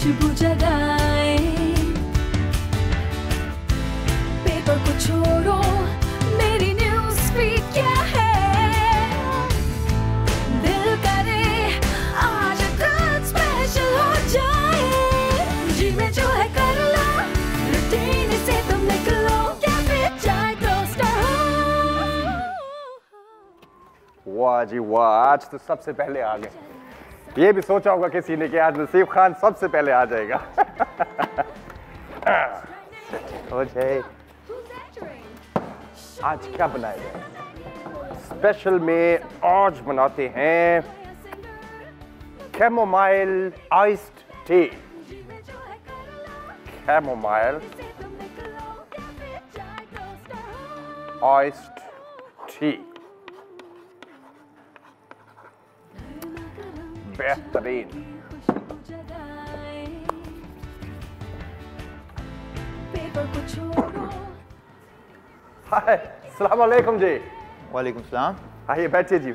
खुशबू जगाए। पेपर को छोड़ो, मेरी न्यूज़ फीड क्या है? दिल करे आज कुछ स्पेशल हो जाए। जी में जो है कर लो, रूटीन से तुम निकलो, क्या फिर चाय टोस्टर हो। वाह जी वाह, आज तो सबसे पहले आ गए। ये भी सोचा होगा किसी ने कि आज नसीब खान सबसे पहले आ जाएगा। हो जाए। आज क्या बनाएगा? स्पेशल में आज बनाते हैं chamomile iced T. Chamomile iced T बेहतरीन। हाय, अस्सलाम वालेकुम जी। वालेकुम सलाम। आइए बैठिए जी।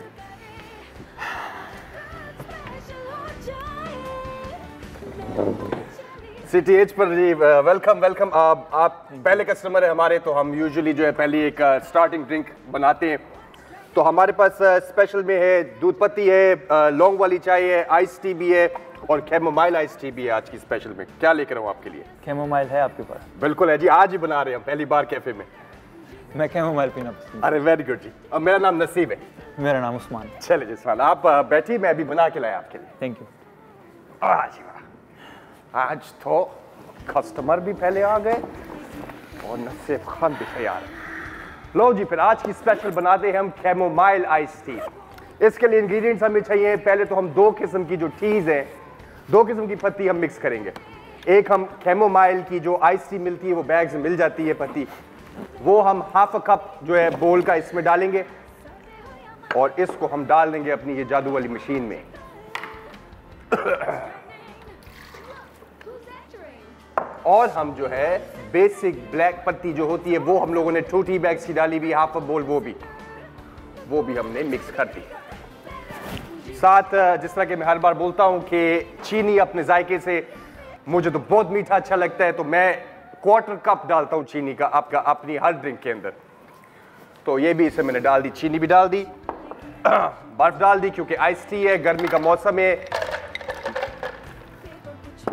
CTH पर जी वेलकम वेलकम। आप पहले कस्टमर है हमारे, तो हम यूजुअली जो है पहले एक स्टार्टिंग ड्रिंक बनाते हैं। तो हमारे पास स्पेशल में है दूध पत्ती है, लौंग वाली चाय है, आइस टी भी है और कैमोमाइल आइस टी भी है। आज की स्पेशल में क्या लेकर आऊँ आपके लिए? कैमोमाइल है आपके पास? बिल्कुल है जी, आज ही बना रहे हैं हम पहली बार कैफे में। मैं कैमोमाइल पीना पसंद। अरे वेरी गुड जी। अब मेरा नाम नसीब है। मेरा नाम उस्मान। चलिए जी उस्मान, आप बैठिए, मैं अभी बना के लाया आपके लिए। Thank you. जी वाह, आज तो कस्टमर भी पहले आ गए और नसीब खान भी तैयार है। लो जी, फिर आज की स्पेशल बनाते हैं हम कैमोमाइल आइस टी। इसके लिए इंग्रेडिएंट्स हमें चाहिए। पहले तो हम दो किस्म की जो टीज है, दो किस्म की पत्ती हम मिक्स करेंगे। एक हम कैमोमाइल की जो आइस टी मिलती है, वो बैग से मिल जाती है पत्ती, वो हम हाफ अ कप जो है बोल का इसमें डालेंगे और इसको हम डाल देंगे अपनी ये जादू वाली मशीन में। और हम जो है बेसिक ब्लैक पत्ती जो होती है वो हम लोगों ने 2 टी बैग्स की डाली भी, हाफ अ बोल वो भी हमने मिक्स कर दी। साथ जिस तरह कि मैं हर बार बोलता हूं कि चीनी अपने जायके से, मुझे तो बहुत मीठा अच्छा लगता है, तो मैं 1/4 कप डालता हूं चीनी का आपका अपनी हर ड्रिंक के अंदर। तो ये भी इसे मैंने डाल दी, चीनी भी डाल दी, बर्फ डाल दी क्योंकि आइस टी है, गर्मी का मौसम है।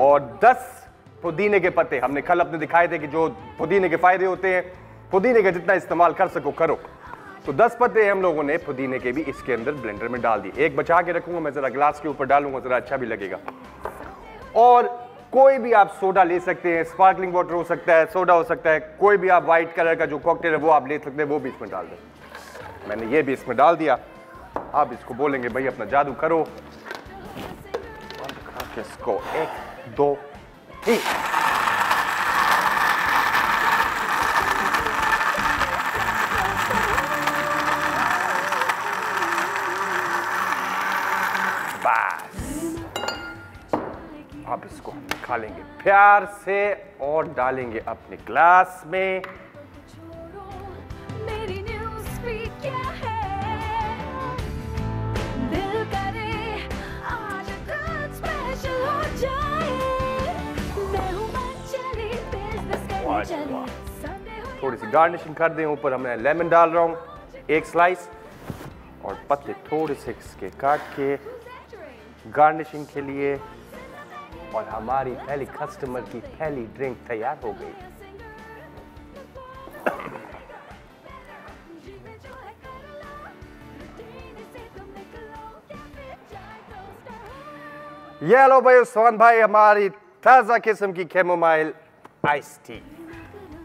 और 10 पुदीने के पत्ते, हमने कल अपने दिखाए थे कि जो पुदीने के फायदे होते हैं, पुदीने का जितना इस्तेमाल कर सको करो। तो 10 पत्ते हम लोगों ने पुदीने के भी इसके अंदर ब्लेंडर में डाल दिए। एक बचा के रखूंगा मैं, जरा ग्लास के ऊपर डालूंगा, जरा अच्छा भी लगेगा। और कोई भी आप सोडा ले सकते हैं, स्पार्कलिंग वाटर हो सकता है, सोडा हो सकता है, कोई भी आप व्हाइट कलर का जो कॉकटेल है वो आप ले सकते हैं, वो भी इसमें डाल दें। मैंने ये भी इसमें डाल दिया। आप इसको बोलेंगे भाई अपना जादू करो, इसको 1 2 3। अब इसको हम खा लेंगे प्यार से और डालेंगे अपने ग्लास में। मेरी न्यूज़ फीड क्या है? दिल करे आज कुछ स्पेशल हो जाए। मैं हूँ मंचली, बिजनेस करने चली। थोड़ी सी गार्निशिंग कर दें, ऊपर हमने लेमन डाल रहा हूँ 1 स्लाइस, और पत्ते थोड़े से इसके काट के गार्निशिंग के लिए। और हमारी पहली कस्टमर की पहली ड्रिंक तैयार हो गई। ये लो भाई उस्मान भाई, हमारी ताजा किस्म की chamomile ice tea.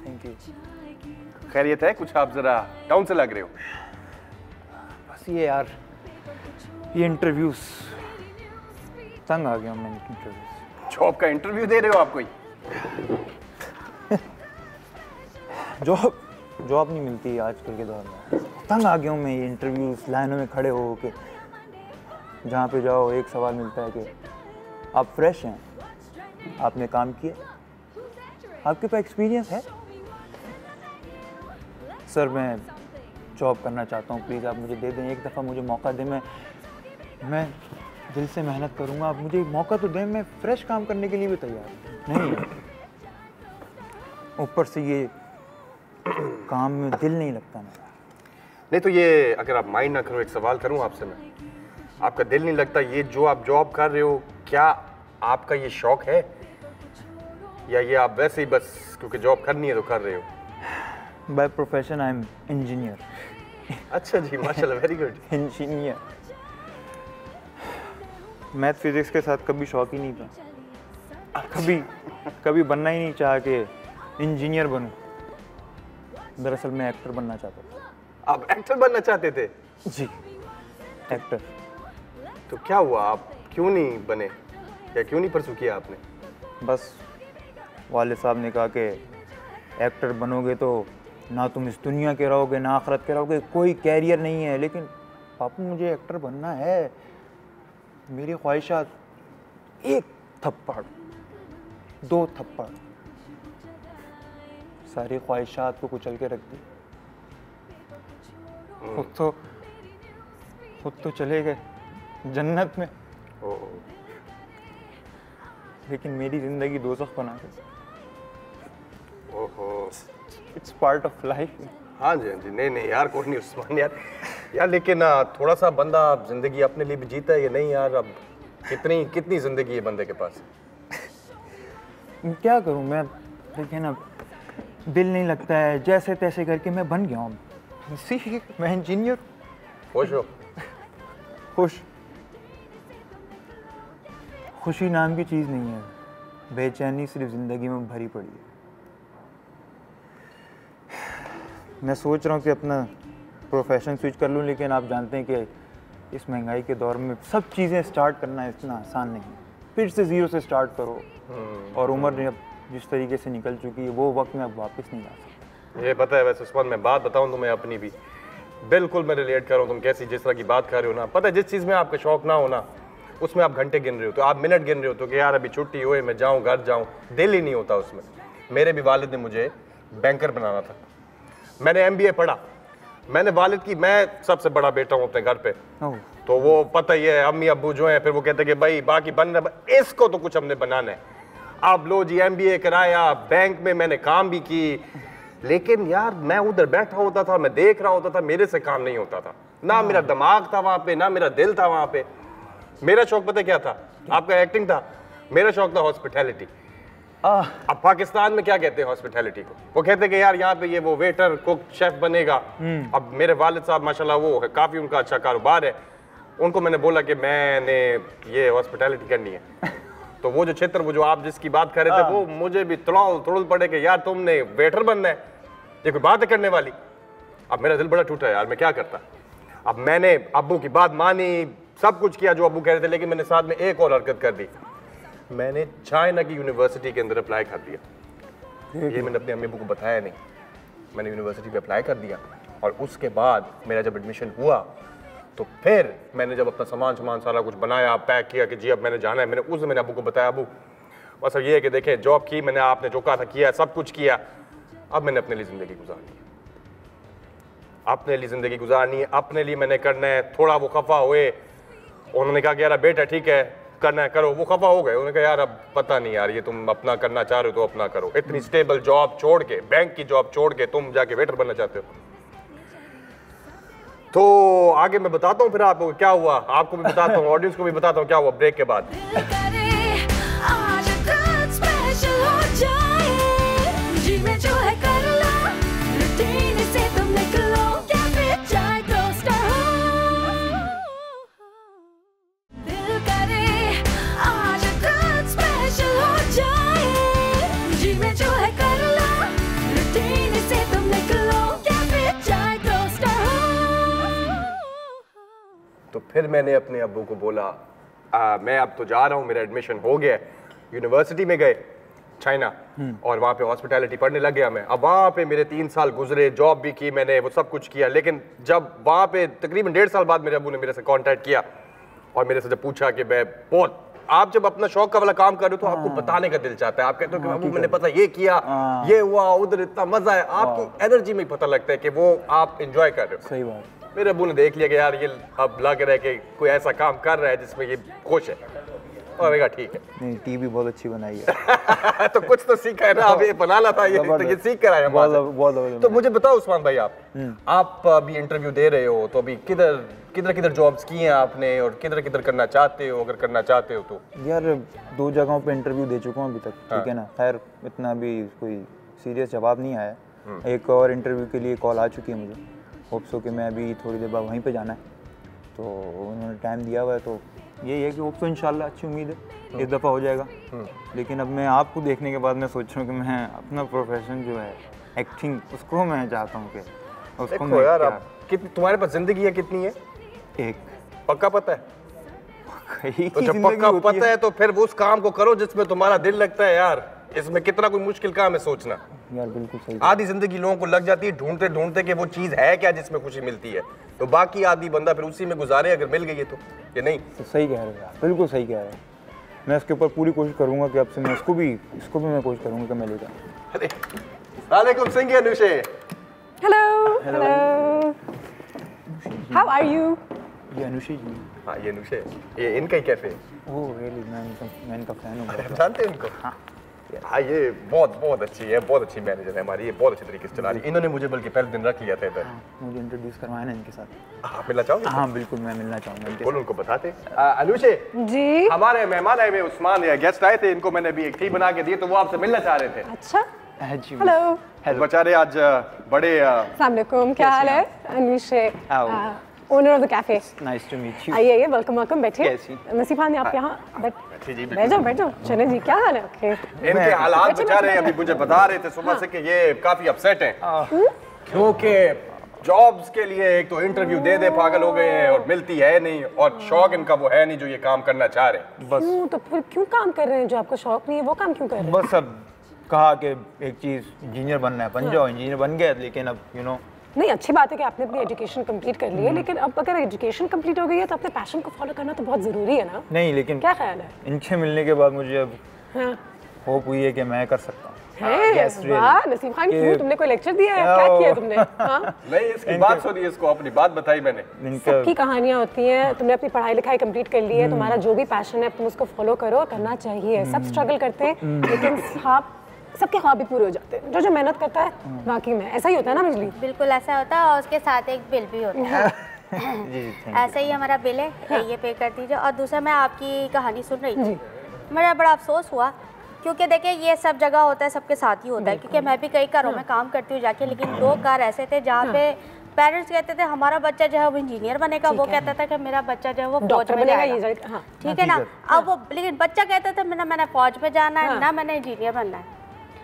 Thank you. खैरियत है? कुछ आप जरा डाउन से लग रहे हो। बस ये यार, ये इंटरव्यूज तंग आ गया मैं इंटरव्यूज। जॉब का इंटरव्यू दे रहे हो आप कोई? जॉब नहीं मिलती आजकल के दौर में। तंग आ गया हूँ मैं ये इंटरव्यूज, लाइनों में खड़े हो के, जहाँ पे जाओ एक सवाल मिलता है कि आप फ्रेश हैं, आपने काम किया, आपके पास एक्सपीरियंस है? सर मैं जॉब करना चाहता हूँ, प्लीज़ आप मुझे दे दें, एक दफ़ा मुझे मौका दें, मैं दिल से मेहनत करूँगा, आप मुझे एक मौका तो दें, मैं फ्रेश काम करने के लिए भी तैयार हूँ। नहीं ऊपर से ये काम में दिल नहीं लगता मेरा। नहीं तो ये अगर आप माइंड ना करो, एक सवाल करूं आपसे मैं, आपका दिल नहीं लगता, ये जो आप जॉब कर रहे हो क्या आपका ये शौक है या ये आप वैसे ही बस क्योंकि जॉब करनी है तो कर रहे हो? By profession I am engineer. अच्छा जी, माशाल्लाह, very good. Engineer. Math physics के साथ कभी शौक ही नहीं था, कभी बनना ही नहीं चाहा कि इंजीनियर बनूं। दरअसल मैं एक्टर बनना चाहता था। आप एक्टर बनना चाहते थे? जी, एक्टर। तो क्या हुआ, आप क्यों नहीं बने या क्यों नहीं परसू किया आपने? बस वाले साहब ने कहा कि एक्टर बनोगे तो ना तुम इस दुनिया के रहोगे ना आखिरत के रहोगे, कोई कैरियर नहीं है। लेकिन पापा मुझे एक्टर बनना है। मेरी ख्वाहिशात, एक थप्पड़, 2 थप्पड़, सारी ख्वाहिशात को कुचल के रख दी। खुद तो चले गए जन्नत में, लेकिन मेरी जिंदगी दोज़ख बना गई। ओहो, इट्स पार्ट ऑफ लाइफ। हाँ जी, हाँ जी। नहीं यार, कोई नहीं उस्मान यार लेकिन थोड़ा सा बंदा जिंदगी अपने लिए भी जीता है या नहीं यार? अब कितनी जिंदगी है बंदे के पास? क्या करूं मैं, देखिए ना, दिल नहीं लगता है, जैसे तैसे करके मैं बन गया हूँ। मैं इंजीनियर। खुश हो? खुशी नाम की चीज़ नहीं है, बेचैनी सिर्फ ज़िंदगी में भरी पड़ी है। मैं सोच रहा हूँ कि अपना प्रोफेशन स्विच कर लूँ, लेकिन आप जानते हैं कि इस महंगाई के दौर में सब चीज़ें स्टार्ट करना इतना आसान नहीं है। फिर से ज़ीरो से स्टार्ट करो, और उम्र अब जिस तरीके से निकल चुकी है वो वक्त में अब वापस नहीं आ सकता। ये पता है वैसे उस्मान, मैं बात बताऊँ तुम्हें अपनी भी, बिल्कुल मैं रिलेट कर रहा हूँ। तुम कैसी जिस तरह की बात कर रहे हो ना, पता है जिस चीज़ में आपका शौक ना हो ना, उसमें आप घंटे गिन रहे हो, तो आप मिनट गिन रहे हो, तो कि यार अभी छुट्टी हुए, मैं जाऊँ घर जाऊँ, दिल ही नहीं होता उसमें। मेरे भी वालिद ने मुझे बैंकर बनाना था, मैंने MBA पढ़ा, मैंने वालिद की, मैं सबसे बड़ा बेटा हूँ अपने घर पे, तो वो पता ही है अम्मी अब्बू जो हैं, फिर वो कहते हैं कि भाई बाकी बनना, इसको तो कुछ हमने बनाना है। आप लो जी, MBA कराया, बैंक में मैंने काम भी की, लेकिन यार मैं उधर बैठा होता था, मैं देख रहा होता था, मेरे से काम नहीं होता था, ना मेरा दिमाग था वहां पे, ना मेरा दिल था वहां पे। मेरा शौक पता क्या था? आपका एक्टिंग था, मेरा शौक था हॉस्पिटैलिटी। अब पाकिस्तान में क्या कहते हैं हॉस्पिटैलिटी को? वो कहते हैं कि यार यहाँ पे ये वो वेटर कुक शेफ बनेगा। अब मेरे वालिद साहब माशाल्लाह वो है, काफी उनका अच्छा कारोबार है, उनको मैंने बोला कि मैंने ये हॉस्पिटैलिटी करनी है। तो वो जो क्षेत्र, वो जो आप जिसकी बात कर रहे थे, वो मुझे भी तुड़ुल पड़े कि यार तुमने वेटर बनना है, ये कोई बात है करने वाली? अब मेरा दिल बड़ा टूटा यार, मैं क्या करता। अब मैंने अब्बू की बात मानी, सब कुछ किया जो अब्बू कह रहे थे, लेकिन मैंने साथ में एक और हरकत कर दी, मैंने चाइना की यूनिवर्सिटी के अंदर अप्लाई कर दिया। ये मैंने अपने अम्मी अब्बू को बताया नहीं, मैंने यूनिवर्सिटी पे अप्लाई कर दिया। और उसके बाद मेरा जब एडमिशन हुआ, तो फिर मैंने जब अपना सामान सारा कुछ बनाया, पैक किया कि जी अब मैंने जाना है, मैंने उस दिन मैंने अब्बू को बताया, अब्बू बस ये है कि देखें जॉब की मैंने, आपने जो कहा था किया, सब कुछ किया, अब मैंने अपने लिए ज़िंदगी गुजारनी है, अपने लिए ज़िंदगी गुजारनी है, अपने लिए मैंने करना है। थोड़ा वो खफा हुए, उन्होंने कहा कि यार बेटा ठीक है करना है करो, वो खफा हो गए, उन्होंने कहा यार अब पता नहीं यार, ये तुम अपना करना चाह रहे हो तो अपना करो, इतनी स्टेबल जॉब छोड़ के, बैंक की जॉब छोड़ के तुम जाके वेटर बनना चाहते हो। तो आगे मैं बताता हूँ फिर आपको क्या हुआ, आपको भी बताता हूँ, ऑडियंस को भी बताता हूँ क्या हुआ ब्रेक के बाद। तो फिर मैंने अपने अब्बू को बोला मैं अब तो जा रहा हूँ, मेरा एडमिशन हो गया, यूनिवर्सिटी में गए चाइना, और वहाँ पे हॉस्पिटैलिटी पढ़ने लग गया मैं। अब वहाँ पे मेरे 3 साल गुजरे, जॉब भी की मैंने, वो सब कुछ किया, लेकिन जब वहाँ पे तकरीबन 1.5 साल बाद मेरे अब्बू ने मेरे से कांटेक्ट किया और मेरे से जब पूछा कि मैं बहुत आप जब अपना शौक का वाला काम कर रहे हो तो आपको बताने का दिल चाहता है। आप कहते हो कि बाबू मैंने पता ये किया, ये हुआ, उधर इतना मजा है, आपकी एनर्जी में पता लगता है कि वो आप एंजॉय कर रहे हो। सही बात। मेरे अबू ने देख लिया कि यार ये अब लग रहा है कि कोई ऐसा काम कर रहा है जिसमें ये खुश है, और मैंने कहा ठीक है। नहीं, टी भी बहुत अच्छी बनाई है। तो कुछ तो सीखा है ना, अब ये बनाना था, ये तो ये सीख कर आए हम। बहुत। तो मुझे बताओ उस्मान भाई, आप अभी इंटरव्यू दे रहे हो, तो अभी किधर जॉब्स की हैं आपने और किधर करना चाहते हो, अगर करना चाहते हो तो? यार 2 जगहों पे इंटरव्यू दे चुका हूँ अभी तक, ठीक है ना। खैर इतना भी कोई सीरियस जवाब नहीं आया। एक और इंटरव्यू के लिए कॉल आ चुकी है मुझे, होप्स हो कि मैं अभी थोड़ी देर बाद वहीं पे जाना है, तो उन्होंने टाइम दिया हुआ है। तो यही है कि होप्स तो इंशाल्लाह अच्छी उम्मीद है इस दफ़ा हो जाएगा। लेकिन अब मैं आपको देखने के बाद मैं सोच रहा हूँ कि मैं अपना प्रोफेशन जो है एक्टिंग, उसको मैं चाहता हूँ कि उसको मैं यार अब तुम्हारे पास जिंदगी है कितनी है? एक पक्का पता है? तो जब पक्का पता है तो फिर उस काम को करो जिसमें तुम्हारा दिल लगता है यार। इसमें कितना कोई मुश्किल काम है सोचना। यार बिल्कुल सही। आधी जिंदगी लोगों को लग जाती है ढूंढते ढूंढते कि वो चीज है क्या जिसमें खुशी मिलती है, तो बाकी आधी बंदा फिर उसी में गुजारे अगर मिल गई है तो, ये नहीं? तो सही कह रहे हो यार, बिल्कुल सही कह रहे हो। मैं इसके ऊपर पूरी कोशिश करूंगा कि अब से मैं इसको भी मैं कोशिश करूंगा कि मैं ले जाऊँ। अरे वालेकुम सिंह Anushe. Hello, how are you? ये अनुषे जी। हाँ ये अनुषे, ये इनका ही कैफे है। ओह रियली, मैं इनका फैन हूँ। जानते हैं इनको? हाँ ये बहुत अच्छी है, बहुत अच्छी मैनेजर है हमारी, ये बहुत अच्छे तरीके से चला रही है। इन्होंने मुझे बल्कि पहले दिन रख लिया था इधर। मुझे इंट्रोड्यूस करवाना है इनके साथ। आप मिलना चाहोगे? हाँ बिल्कुल, मैं मिलना चाहूँगा इनके बोलो उनको बताते। अनुषे जी, हमारे मेहमान आए हुए उस्मान या गेस्ट आए थे, इनको मैंने अभी एक टी बना के दी तो वो आपसे मिलना चाह रहे थे। अच्छा, साथ। हेलो। बेचारे आज बड़े अस्सलाम वालेकुम, क्या हाल है? Anushe, owner of the cafe. Nice to meet you. आइए, वेलकम, बैठिए। कैसी? नसीब खान, आप यहाँ बैठ जाओ। चले जी, क्या हाल है? ओके। इनके हालात बेचारे अभी मुझे बता रहे थे सुबह से कि ये काफी अपसेट हैं, क्योंकि जॉब्स के लिए एक तो इंटरव्यू दे पागल हो गए हैं और मिलती है नहीं, और शौक इनका वो है नहीं जो ये काम करना चाह रहे हैं। बस तो फिर क्यों काम कर रहे हैं जो आपको शौक नहीं है, वो काम क्यों कर रहे हैं? बस अब कहा कि एक चीज़ इंजीनियर बनना है, बन जाओ। इंजीनियर बन गए, लेकिन अब नहीं, अच्छी बात है कि आपने अपनी एजुकेशन कंप्लीट कर ली है, लेकिन अब अगर एजुकेशन कंप्लीट हो गई है तो अपने पैशन को फॉलो करना तो बहुत ज़रूरी है ना? नहीं, लेकिन क्या ख्याल है? इनसे मिलने के बाद मुझे अब होप हुई है कि मैं कर सकता हूँ। वाह नसीब खान, क्यों तुमने कोई लेक्चर दिया है? क्या किया तुमने? नहीं, इसकी बात सुनी, इसको अपनी बात बताई मैंने। सबकी कहानियां होती हैं। तुमने अपनी पढ़ाई लिखाई कंप्लीट कर ली है, तुम्हारा जो भी पैशन है तुम उसको फॉलो करो, करना चाहिए। सब स्ट्रगल करते हैं, लेकिन सबके ख्वाब भी पूरे हो जाते हैं। जो मेहनत करता है, वाकई में ऐसा ही होता है ना बिजली? बिल्कुल ऐसा होता है, और उसके साथ एक बिल भी होता है। ऐसा ही हमारा बिल है, ये पे कर दीजिए। और दूसरा, मैं आपकी कहानी सुन रही थी, मुझे बड़ा अफसोस हुआ, क्योंकि देखिए ये सब जगह होता है, सबके साथ ही होता है। क्योंकि मैं भी कई घरों में काम करती हूँ जाके, लेकिन 2 घर ऐसे थे जहाँ पे पेरेंट्स कहते थे हमारा बच्चा जो है वो इंजीनियर बनेगा, वो कहता था कि मेरा बच्चा जो है वो फौज में जाएगा, ठीक है ना। अब वो, लेकिन बच्चा कहता था मैंने फौज में जाना है ना, मैंने इंजीनियर बनना है,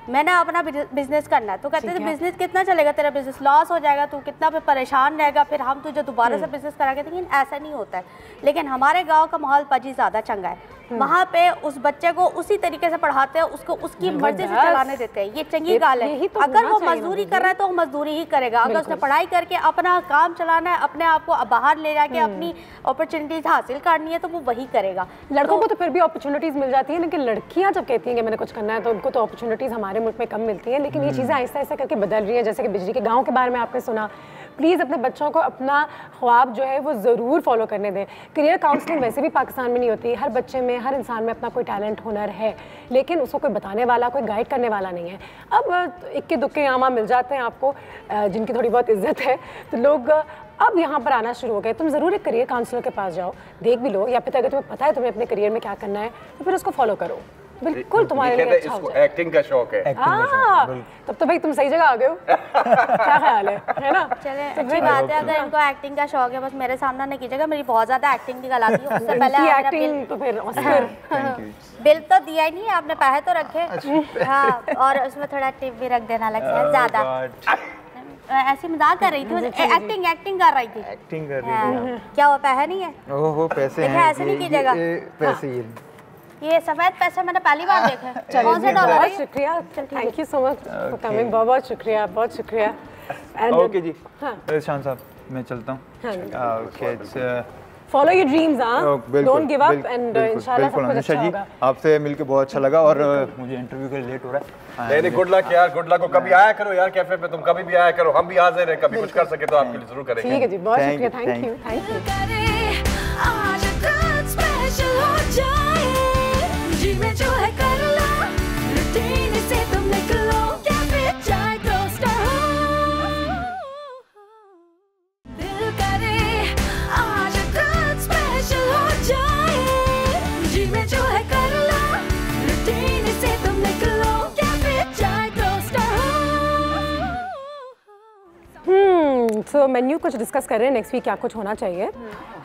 मैंने अपना बिजनेस करना है। तो कहते थे बिजनेस कितना चलेगा, तेरा बिजनेस लॉस हो जाएगा, तू कितना पे परेशान रहेगा, फिर हम तुझे दोबारा से बिजनेस कराएंगे। लेकिन ऐसा नहीं होता है। लेकिन हमारे गांव का माहौल पाजी ज़्यादा चंगा है, वहाँ पे उस बच्चे को उसी तरीके से पढ़ाते हैं, उसको उसकी मर्जी से चलाने देते हैं। ये चंगी गाल है। अगर वो मजदूरी कर रहा है तो वो मजदूरी ही करेगा। अगर उसने पढ़ाई करके अपना काम चलाना है, अपने आप को बाहर ले जाके अपनी अपॉर्चुनिटीज हासिल करनी है, तो वो वही करेगा। लड़कों को तो फिर भी अपॉर्चुनिटीज मिल जाती है, लेकिन लड़कियां जब कहती हैं कि मैंने कुछ करना है तो उनको तो अपॉर्चुनिटीज हमारे मुल्क में कम मिलती है। लेकिन ये चीज़ें आहिस्ता आहिस्ता करके बदल रही है। जैसे कि बिजली के गाँव के बारे में आपने सुना, प्लीज़ अपने बच्चों को अपना ख्वाब जो है वो ज़रूर फॉलो करने दें। करियर काउंसलिंग वैसे भी पाकिस्तान में नहीं होती। हर बच्चे में, हर इंसान में अपना कोई टैलेंट, हुनर है, लेकिन उसको कोई बताने वाला, कोई गाइड करने वाला नहीं है। अब इक्के दुक्के आमा मिल जाते हैं आपको, जिनकी थोड़ी बहुत इज्जत है, तो लोग अब यहाँ पर आना शुरू हो गए। तुम ज़रूर एक करियर काउंसलर के पास जाओ, देख भी लो, या फिर अगर तुम्हें पता है तुम्हें अपने करियर में क्या करना है तो फिर उसको फॉलो करो। बिल्कुल तुम्हारे लिए अच्छा हो जाए। एक्टिंग का शौक है। तब तो भाई तुम सही जगह आ गए हो। क्या ख्याल है ना? चले, अच्छी बात है। अगर इनको एक्टिंग का शौक है, बस मेरे सामने नहीं कीजिएगा, मेरी बहुत ज्यादा एक्टिंग निकल आती है। उससे पहले एक्टिंग तो फिर ऑस्कर बिल तो दिया ही नहीं है आपने, पैसे तो रखे। हाँ, और उसमें थोड़ा टिप भी रख देना लगता है ज्यादा। ऐसी मजाक कर रही थी, एक्टिंग कर रही थी। एक्टिंग कर रही थी। क्या वो पैसे नहीं है? ओहो पैसे हैं। ऐसे नहीं कीजिएगा। पैसे ये सफेद पैसे मैंने पहली बार देखे। कौन से डॉलर? बहुत शुक्रिया, thank you so much for coming. बहुत शुक्रिया, बहुत शुक्रिया। ओके जी, शान साहब मैं चलता हूँ। Okay, follow your dreams, don't give up and इंशाल्लाह सब कुछ अच्छा होगा। आपसे मिलके बहुत अच्छा लगा और मुझे इंटरव्यू के लिए लेट हो रहा है। नहीं, गुड लक यार, गुड लक। कभी आया करो यार कैफे पे, तुम कभी भी आया करो, हम भी हाजिर हैं, कभी कुछ कर सके तो आपके लिए जरूर करेंगे। ठीक है जी, बहुत शुक्रिया, थैंक यू, थैंक यू। आज कुछ स्पेशल हो जाए, जी में जो है कर लो, रूटीन से तुम निकलो, कैफे चाय टोस्टर हो। दिल करे आज कुछ स्पेशल हो जाए, जी में जो है कर लो, रूटीन से तुम निकलो, कैफे चाय टोस्टर हो। सो मेन्यू कुछ डिस्कस कर रहे हैं नेक्स्ट वीक क्या कुछ होना चाहिए,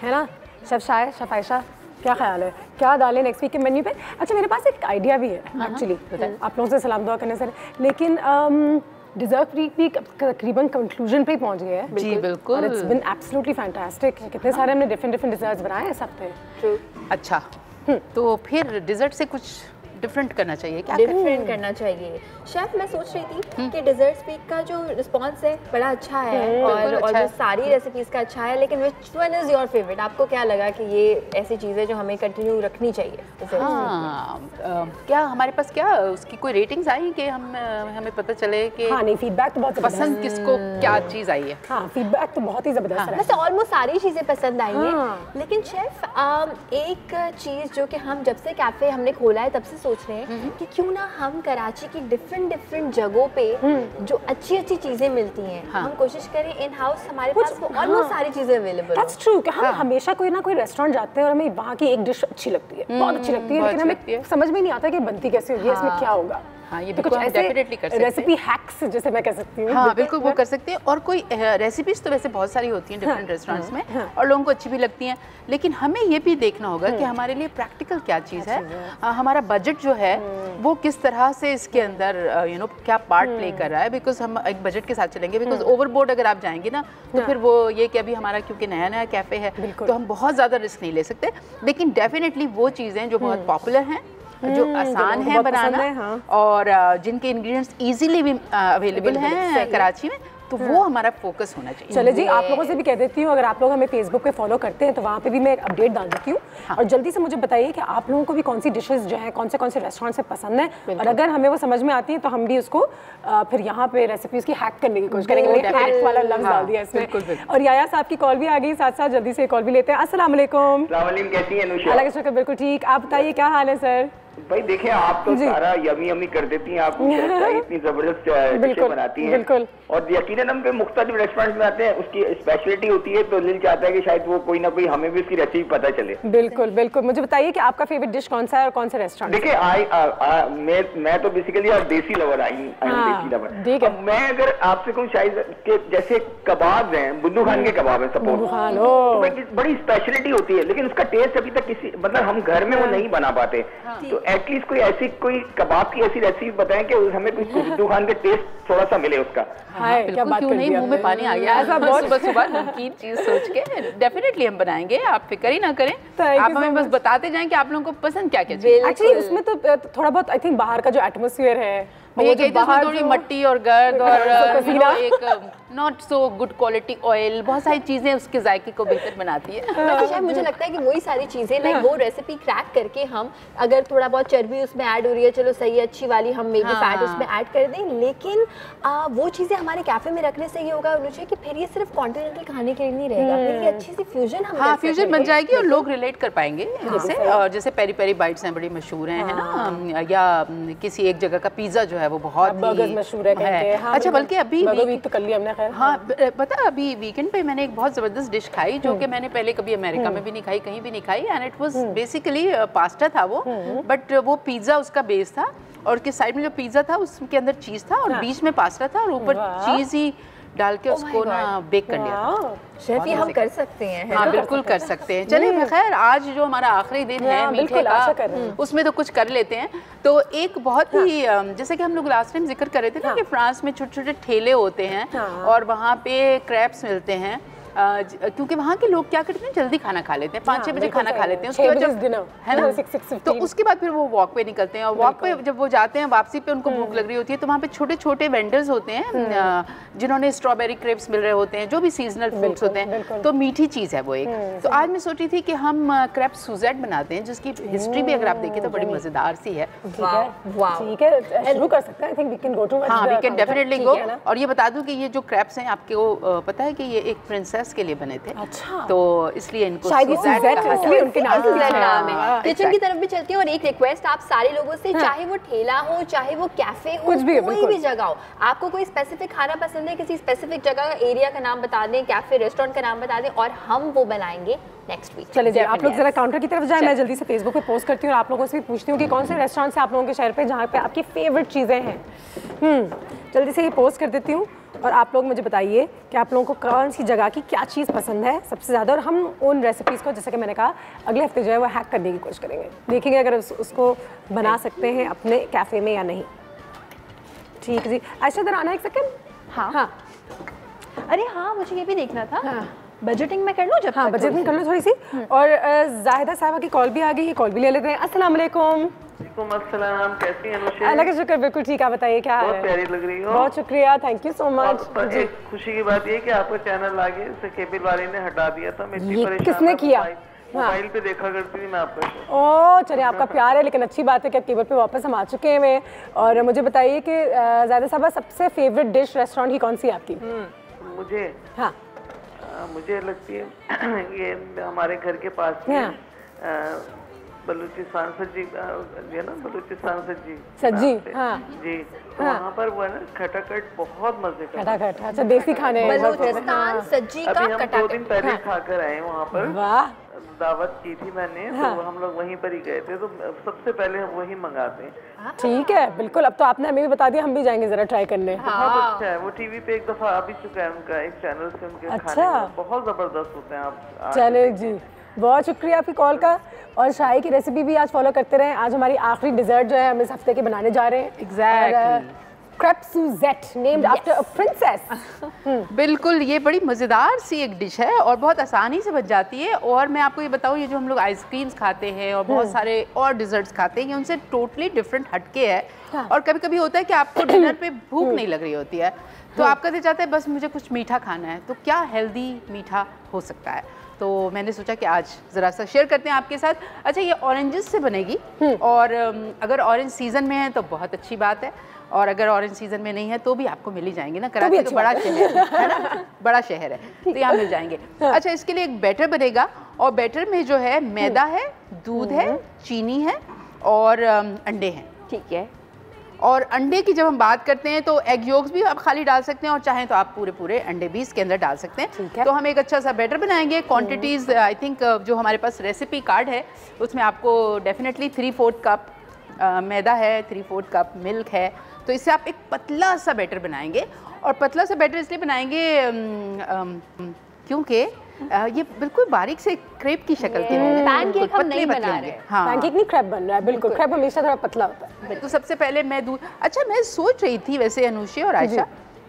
है ना शेफ आयशा, क्या ख्याल है, क्या डालें नेक्स्ट वीक के मेन्यू पे? अच्छा, मेरे पास एक आइडिया भी है एक्चुअली, आप लोगों से सलाम दुआ करने से, लेकिन डिजर्ट वीक भी तकरीबन कंक्लूजन पे ही पहुंच गया है। जी बिल्कुल, इट्स बीन एब्सोल्युटली फैंटास्टिक। कितने सारे हमने डिफरेंट डिजर्ट्स बनाए इस हफ्ते। अच्छा तो फिर डिजर्ट से कुछ डिफरेंट करना चाहिए, क्या डिफरेंट करना चाहिए। शेफ मैं सोच रही थी कि डिजर्ट स्पीक का जो रिस्पांस है बड़ा अच्छा है और ऑलमोस्ट सारी रेसिपीज का अच्छा है, लेकिन which one is your favourite? आपको क्या लगा कि ये ऐसी चीज़ है जो हमें कंटिन्यू रखनी चाहिए? क्या हमारे पास क्या उसकी कोई रेटिंग्स आई कि हमें पता चले कि हाँ, नहीं, फीडबैक तो बहुत पसंद किसको क्या चीज़ आई है? हाँ, फीडबैक तो बहुत ही ज़बरदस्त है। वैसे ऑलमोस्ट सारी चीज़ें पसंद आई हैं, लेकिन शेफ एक चीज़ जो कि हम जब से कैफ़े हमने खोला है तब से सोच रहे हैं कि क्यों ना हम कराची की डिफरेंट जगहों पे जो अच्छी चीज़ें मिलती हैं, हम कोशिश करें इन हाउस हमारे पास वो ऑलमोस्ट सारी चीज़ें अवेलेबल। दैट्स ट्रू कि हम हमेशा कोई ना कोई रेस्टोरेंट जाते हैं और हमें वहाँ की एक डिश अच्छी लगती है, बहुत अच्छी लगती है, लेकिन हमें समझ में नहीं आता कि बनती कैसे होगी, इसमें क्या होगा। हाँ, ये तो बिल्कुल हम डेफिनेटली कर सकते हैं, रेसिपी हैक्स जैसे मैं कह सकती हूँ। हाँ बिल्कुल वो कर सकते हैं। और कोई रेसिपीज तो वैसे बहुत सारी होती हैं डिफरेंट रेस्टोरेंट्स में और लोगों को अच्छी भी लगती हैं, लेकिन हमें ये भी देखना होगा कि हमारे लिए प्रैक्टिकल क्या चीज़ है, हमारा बजट जो है वो किस तरह से इसके अंदर क्या पार्ट प्ले कर रहा है। बिकॉज हम एक बजट के साथ चलेंगे, बिकॉज ओवरबोर्ड अगर आप जाएंगे ना तो फिर वो ये कि अभी हमारा क्योंकि नया नया कैफ़े है तो हम बहुत ज़्यादा रिस्क नहीं ले सकते, लेकिन डेफिनेटली वो चीज़ें जो बहुत पॉपुलर हैं, जो आसान है बनाना और जिनके इंग्रेडिएंट्स इजीली भी अवेलेबल हैं कराची में, तो वो हमारा फोकस होना चाहिए। चले जी, आप लोगों से भी कह देती हूँ, अगर आप लोग हमें फेसबुक पे फॉलो करते हैं तो वहाँ पे भी मैं एक अपडेट डाल देती हूँ। और जल्दी से मुझे बताइए कि आप लोगों को भी कौन सी डिशेस जो हैं कौन से रेस्टोरेंट से पसंद है, और अगर हमें वो समझ में आती है तो हम भी उसको फिर यहाँ पे रेसिपीज की हैक करने की कोशिश करेंगे। हैक वाला लफ्ज डाल दिया इसमें। और याया साहब की कॉल भी आ गई, साथ साथ जल्दी से कॉल भी लेते हैं। अस्सलाम वालेकुम। कैसी हैं अनुषा? अल्लाह का शुक्र, बिल्कुल ठीक। आप बताइए क्या हाल है सर? भाई देखिए, आप तो सारा यमी कर देती हैं, आप इतनी जबरदस्त डिशें बनाती हैं, बिल्कुल। और यकीनन हम पे मुख्तलिफ रेस्टोरेंट में आते हैं, उसकी स्पेशलिटी होती है, तो दिल चाहता है कि शायद वो कोई ना कोई हमें भी उसकी रेसिपी पता चले। बिल्कुल बिल्कुल, मुझे बताइए कि आपका फेवरेट डिश कौन सा है और कौन से रेस्टोरेंट? देखिए मैं तो बेसिकली देसी लवर देसी लवर। मैं अगर आपसे कहूँ शायद के जैसे कबाब हैं, बुद्धू खान के कबाब है सपोज, बड़ी स्पेशलिटी होती है, लेकिन उसका टेस्ट अभी तक किसी मतलब हम घर में वो नहीं बना पाते, तो एटलीस्ट कोई कबाब की ऐसी रेसिपी बताएं कि हमें कुछ बुद्धू खान के टेस्ट थोड़ा सा मिले उसका। बिल्कुल, क्यों नहीं, मुंह में पानी आ गया ऐसा बहुत सुबह नमकीन चीज सोच के। डेफिनेटली हम बनाएंगे, आप फिक्र ही ना करें, आप हमें बस बताते जाएं कि आप लोगों को पसंद क्या क्या चीज। एक्चुअली उसमें तो थोड़ा बहुत आई थिंक बाहर का जो एटमॉस्फेयर है, ये थोड़ी मट्टी और गर्द और एक not so good quality oil, बहुत सारी चीजें उसके जायके को बेहतर बनाती है। शायद मुझे लगता है कि वही सारी चीजें लाइक वो रेसिपी क्रैक करके हम अगर थोड़ा बहुत चर्बी उसमें ऐड हो रही है, चलो सही है, अच्छी वाली हम मेबी फैट उसमें ऐड कर दें, लेकिन वो चीजें हमारे कैफे में रखने से ये होगा कि फिर ये सिर्फ कॉन्टिनेंटल खाने के लिए नहीं रहेगा, फिर ये अच्छी सी फ्यूजन हम फ्यूजन बन जाएगी और लोग रिलेट कर पाएंगे इससे। और जैसे पेरी पेरी बाइट्स हैं, बड़ी मशहूर हैं, है ना, या किसी एक जगह का पिज्जा जो है वो बहुत मशहूर है। अच्छा, बल्कि अभी तो कर लिया हमने, खैर हाँ पता, अभी वीकेंड पे मैंने एक बहुत ज़बरदस्त डिश खाई जो कि मैंने पहले कभी अमेरिका में भी नहीं खाई, कहीं भी नहीं खाई, and it was basically pasta था वो, बट वो पिज़्ज़ा उसका बेस था और उसके साइड में जो पिज़्ज़ा था उसके अंदर चीज़ था और बीच में पास्ता था और ऊपर चीज़ ही डाल के उसको ना बेक कर लिया था। शेफ ये हम कर सकते हैं। हाँ बिल्कुल कर सकते हैं। चलिए खैर, आज जो हमारा आखिरी दिन है मीठे का, उसमें तो कुछ कर लेते हैं। तो एक बहुत ही जैसे कि हम लोग लास्ट टाइम जिक्र कर रहे थे ना कि फ्रांस में छोटे छोटे ठेले होते हैं और वहाँ पे क्रैप्स मिलते हैं, क्योंकि वहाँ के लोग क्या करते हैं, जल्दी खाना खा लेते हैं, 5-6 बजे खाना खा लेते हैं, उसके बाद जब है ना, तो उसके बाद फिर वो वॉक पे निकलते हैं, और वॉक पे जब वो जाते हैं वापसी पे उनको भूख लग रही होती है, तो वहाँ पे छोटे छोटे वेंडर्स होते हैं जिन्होंने स्ट्रॉबेरी क्रेप्स मिल रहे होते हैं, जो भी सीजनल फ्रूट्स होते हैं, तो मीठी चीज़ है वो एक। तो आज मैं सोची थी कि हम क्रेप सुजेट बनाते हैं, जिसकी हिस्ट्री भी अगर आप देखें तो बड़ी मज़ेदार सी है। ठीक है, शुरू कर सकते हैं। I think we can go to, हाँ वी कैन डेफिनेटली गो। और ये बता दूं कि ये जो क्रेप्स हैं आपको पता है कि ये एक प्रिंसेस के लिए बने थे। अच्छा, तो इसलिए इनको शायद इसलिए उनके नाम है। किचन की तरफ भी चलती हूँ, और एक रिक्वेस्ट आप सारे लोगों से, चाहे वो ठेला हो, चाहे वो कैफे हो, कोई भी जगह हो, आपको कोई स्पेसिफिक खाना पसंद है, किसी स्पेसिफिक जगह का एरिया का नाम बता दें, कैफे रेस्टोरेंट का नाम बता दें, और हम वो बनाएंगे नेक्स्ट वीक। चलिए आप लोग जरा काउंटर की तरफ जाएं, मैं जल्दी से फेसबुक पे पोस्ट करती हूँ और आप लोगों से भी पूछती हूँ कि कौन से रेस्टोरेंट से आप लोगों के शहर पे जहाँ पे आपकी फेवरेट चीज़ें हैं। जल्दी से ये पोस्ट कर देती हूँ, और आप लोग मुझे बताइए कि आप लोगों को कौन सी जगह की क्या चीज़ पसंद है सबसे ज़्यादा, और हम उन रेसिपीज़ को, जैसे कि मैंने कहा, अगले हफ्ते जो है वो हैक करने की कोशिश करेंगे, देखेंगे अगर उसको बना सकते हैं अपने कैफ़े में या नहीं। ठीक है जी, आयशा इधर आना एक सेकेंड। हाँ, अरे हाँ, मुझे ये भी देखना था, बजटिंग में कर लो जब हाँ, बजटिंग कर लो थोड़ी सी। और जाहिदा साहबा की कॉल भी आ गई है, कॉल भी ले लेते हैं। अस्सलाम वालेकुम। अस्सलाम, कैसी हैं अनुषा? अल्लाह का शुक्र, बिल्कुल ठीक। आप बताइए क्या हाल है? बहुत प्यारी लग रही हो। बहुत शुक्रिया, थैंक यू सो मच। एक खुशी की बात ये कि आपका चैनल आगे से केबल वाले ने हटा दिया था, मैं इतनी परेशान। किसने किया? मोबाइल पे देखा करती थी मैं आपको। ओह चलिए, आपका प्यार है, लेकिन अच्छी बात है कि आप केबल पे वापस हम आ चुके हैं मैं। और मुझे बताइए कि ज़ाहिदा साहबा, सबसे फेवरेट डिश रेस्टोरेंट की कौन सी है आपकी? मुझे हाँ, मुझे लगती है ये हमारे घर के पास में बलूचिस्तान सज्जी है ना, बलूचिस्तान सज्जी हाँ जी, तो वहाँ पर वो है ना खटाखट बहुत मजे का खटाखट। अच्छा, देसी खाने बलूचिस्तान सज्जी का अभी हम 2 खटाखट। दिन पहले खाकर आए वहाँ पर। वाह, दावत की थी मैंने, तो हम लोग वहीं पर ही गए थे, तो सबसे पहले हम वही मंगाते हैं। ठीक है, बिल्कुल। अब तो आपने हमें भी बता दिया, हम भी जाएंगे जरा ट्राई करने। बहुत अच्छा है, वो टीवी पे एक दफा आ भी चुका है उनका एक चैनल से, उनके अच्छा, खाने बहुत जबरदस्त होते हैं। आप चले जी, बहुत शुक्रिया आपकी कॉल का। और शाही की रेसिपी भी आज फॉलो करते रहें। आज हमारी आखिरी डिजर्ट जो है हम इस हफ्ते के बनाने जा रहे हैं। Exactly, crepe suzette named after a princess. बिल्कुल, ये बड़ी मज़ेदार सी एक डिश है और बहुत आसानी से बच जाती है। और मैं आपको ये बताऊँ, ये जो हम लोग आइसक्रीम्स खाते हैं और बहुत सारे और डिजर्ट्स खाते हैं, ये उनसे टोटली डिफरेंट हटके है। और कभी कभी होता है कि आपको डिनर पे भूख नहीं लग रही होती है, तो आप कहते चाहते हैं बस मुझे कुछ मीठा खाना है, तो क्या हेल्दी मीठा हो सकता है? तो मैंने सोचा कि आज ज़रा सा शेयर करते हैं आपके साथ। अच्छा, ये ऑरेंजेस से बनेगी, और अगर ऑरेंज सीज़न में है तो बहुत अच्छी बात है, और अगर ऑरेंज सीजन में नहीं है तो भी आपको मिल ही जाएंगे ना। कराची तो बड़ा शहर है ना, बड़ा शहर है, तो यहाँ मिल जाएंगे। अच्छा, इसके लिए एक बैटर बनेगा, और बैटर में जो है मैदा है, दूध है, चीनी है और अंडे हैं। ठीक है। और अंडे की जब हम बात करते हैं तो एग योग्स भी आप खाली डाल सकते हैं, और चाहें तो आप पूरे पूरे अंडे भी इसके अंदर डाल सकते हैं। तो हम एक अच्छा सा बैटर बनाएंगे। क्वांटिटीज़ आई थिंक जो हमारे पास रेसिपी कार्ड है उसमें आपको डेफिनेटली 3/4 कप मैदा है, 3/4 कप मिल्क है। तो इससे आप एक पतला सा बैटर बनाएंगे, और पतला सा बैटर इसलिए बनाएंगे क्योंकि ये बिल्कुल बारीक से क्रेप की शक्ल के होंगे। पैनकेक हम नहीं बना रहे। हाँ, पैनकेक नहीं, क्रेप बन रहा है। बिल्कुल, क्रेप हमेशा थोड़ा पतला होता है। तो सबसे पहले मैं दूध, अच्छा मैं सोच रही थी वैसे अनुषी और आयशा